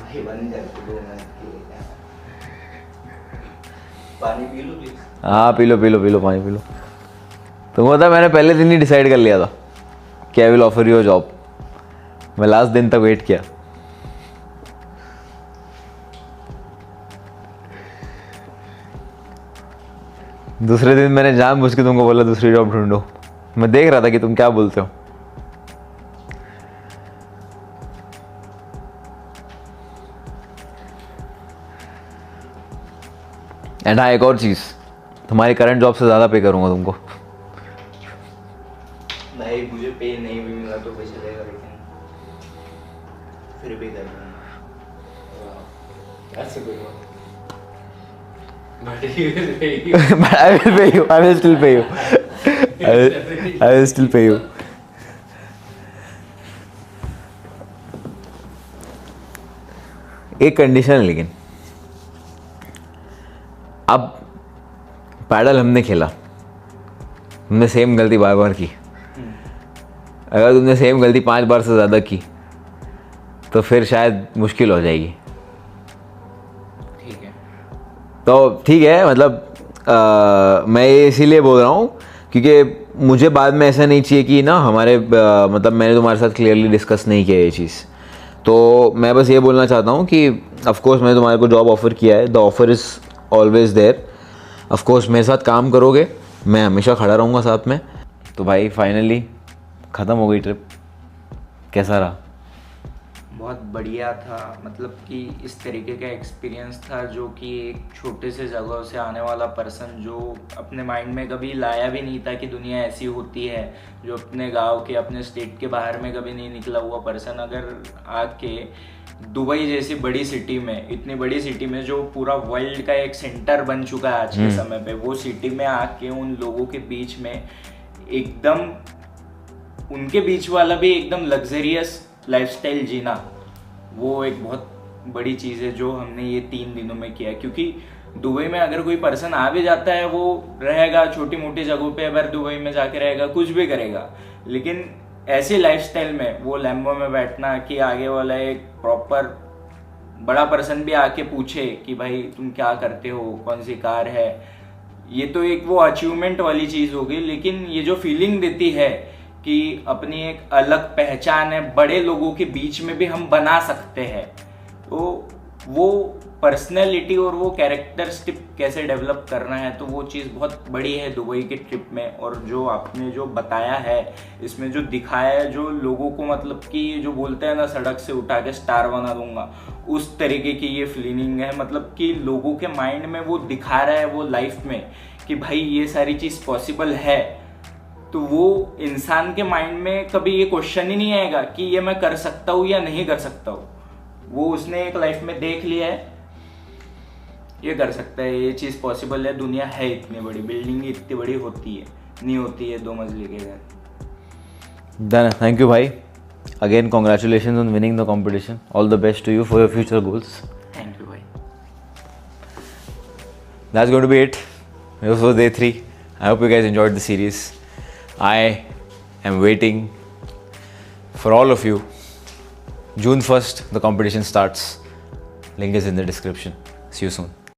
भाई बन जाए. पानी पी लो प्लीज. हाँ पी लो पानी पी लो. तुमको पता मैंने पहले दिन ही डिसाइड कर लिया था कि I will offer you a job. मैं लास्ट दिन तक वेट किया. दूसरे दिन मैंने जानबूझ के तुमको बोला दूसरी जॉब ढूंढो. मैं देख रहा था कि तुम क्या बोलते हो. एंड हाँ एक और चीज़, तुम्हारी करंट जॉब से ज़्यादा पे करूँगा तुमको. नहीं मुझे पे नहीं भी मिला तो पैसे देगा लेकिन फिर भी कर दूँगा. ऐसे कोई बात. But But I will pay you. I will still pay you. I will still pay you. एक कंडीशन है लेकिन. अब पैडल हमने खेला, हमने सेम गलती बार बार की. अगर तुमने सेम गलती 5 बार से ज़्यादा की तो फिर शायद मुश्किल हो जाएगी. तो ठीक है मतलब मैं ये इसीलिए बोल रहा हूँ क्योंकि मुझे बाद में ऐसा नहीं चाहिए कि ना हमारे मतलब मैंने तुम्हारे साथ क्लियरली डिस्कस नहीं किया ये चीज़. तो मैं बस ये बोलना चाहता हूँ कि ऑफ कोर्स मैंने तुम्हारे को जॉब ऑफ़र किया है. The offer is always there. Of course मेरे साथ काम करोगे मैं हमेशा खड़ा रहूँगा साथ में। तो भाई फाइनली ख़त्म हो गई ट्रिप, कैसा रहा? बहुत बढ़िया था, मतलब कि इस तरीके का एक्सपीरियंस था जो कि एक छोटे से जगह से आने वाला पर्सन जो अपने माइंड में कभी लाया भी नहीं था कि दुनिया ऐसी होती है, जो अपने गांव के अपने स्टेट के बाहर में कभी नहीं निकला हुआ पर्सन अगर आके दुबई जैसी बड़ी सिटी में, इतनी बड़ी सिटी में जो पूरा वर्ल्ड का एक सेंटर बन चुका है आज के समय पे, वो सिटी में आके उन लोगों के बीच में एकदम उनके बीच वाला भी एकदम लग्जरियस लाइफस्टाइल जीना, वो एक बहुत बड़ी चीज़ है जो हमने ये 3 दिनों में किया। क्योंकि दुबई में अगर कोई पर्सन आ भी जाता है वो रहेगा छोटी मोटी जगहों पे, अगर दुबई में जाके रहेगा कुछ भी करेगा, लेकिन ऐसे लाइफस्टाइल में वो लैम्बो में बैठना कि आगे वाला एक प्रॉपर बड़ा पर्सन भी आके पूछे कि भाई तुम क्या करते हो, कौन सी कार है, ये तो एक वो अचीवमेंट वाली चीज़ होगी। लेकिन ये जो फीलिंग देती है कि अपनी एक अलग पहचान है, बड़े लोगों के बीच में भी हम बना सकते हैं, तो वो पर्सनैलिटी और वो कैरेक्टरिस्टिक कैसे डेवलप करना है, तो वो चीज़ बहुत बड़ी है दुबई के ट्रिप में। और जो आपने जो बताया है इसमें, जो दिखाया है, जो लोगों को मतलब कि जो बोलते हैं ना सड़क से उठा के स्टार बना दूंगा, उस तरीके की ये फीलिंग है। मतलब कि लोगों के माइंड में वो दिखा रहा है वो लाइफ में कि भाई ये सारी चीज़ पॉसिबल है, तो वो इंसान के माइंड में कभी ये क्वेश्चन ही नहीं आएगा कि ये मैं कर सकता हूँ या नहीं कर सकता हूँ। वो उसने एक लाइफ में देख लिया है, ये कर सकता है, ये चीज़ पॉसिबल है, दुनिया है इतनी बड़ी, बिल्डिंग इतनी बड़ी होती है, नहीं होती है 2 मंजिले के घर। डन, थैंक यू भाई, again congratulation on winning the competition, all the best to you for your future goals. Thank you भाई। That's going to be it. This was day 3. I hope you guys enjoyed the series. I am waiting for all of you. June 1st, the competition starts. Link is in the description. See you soon.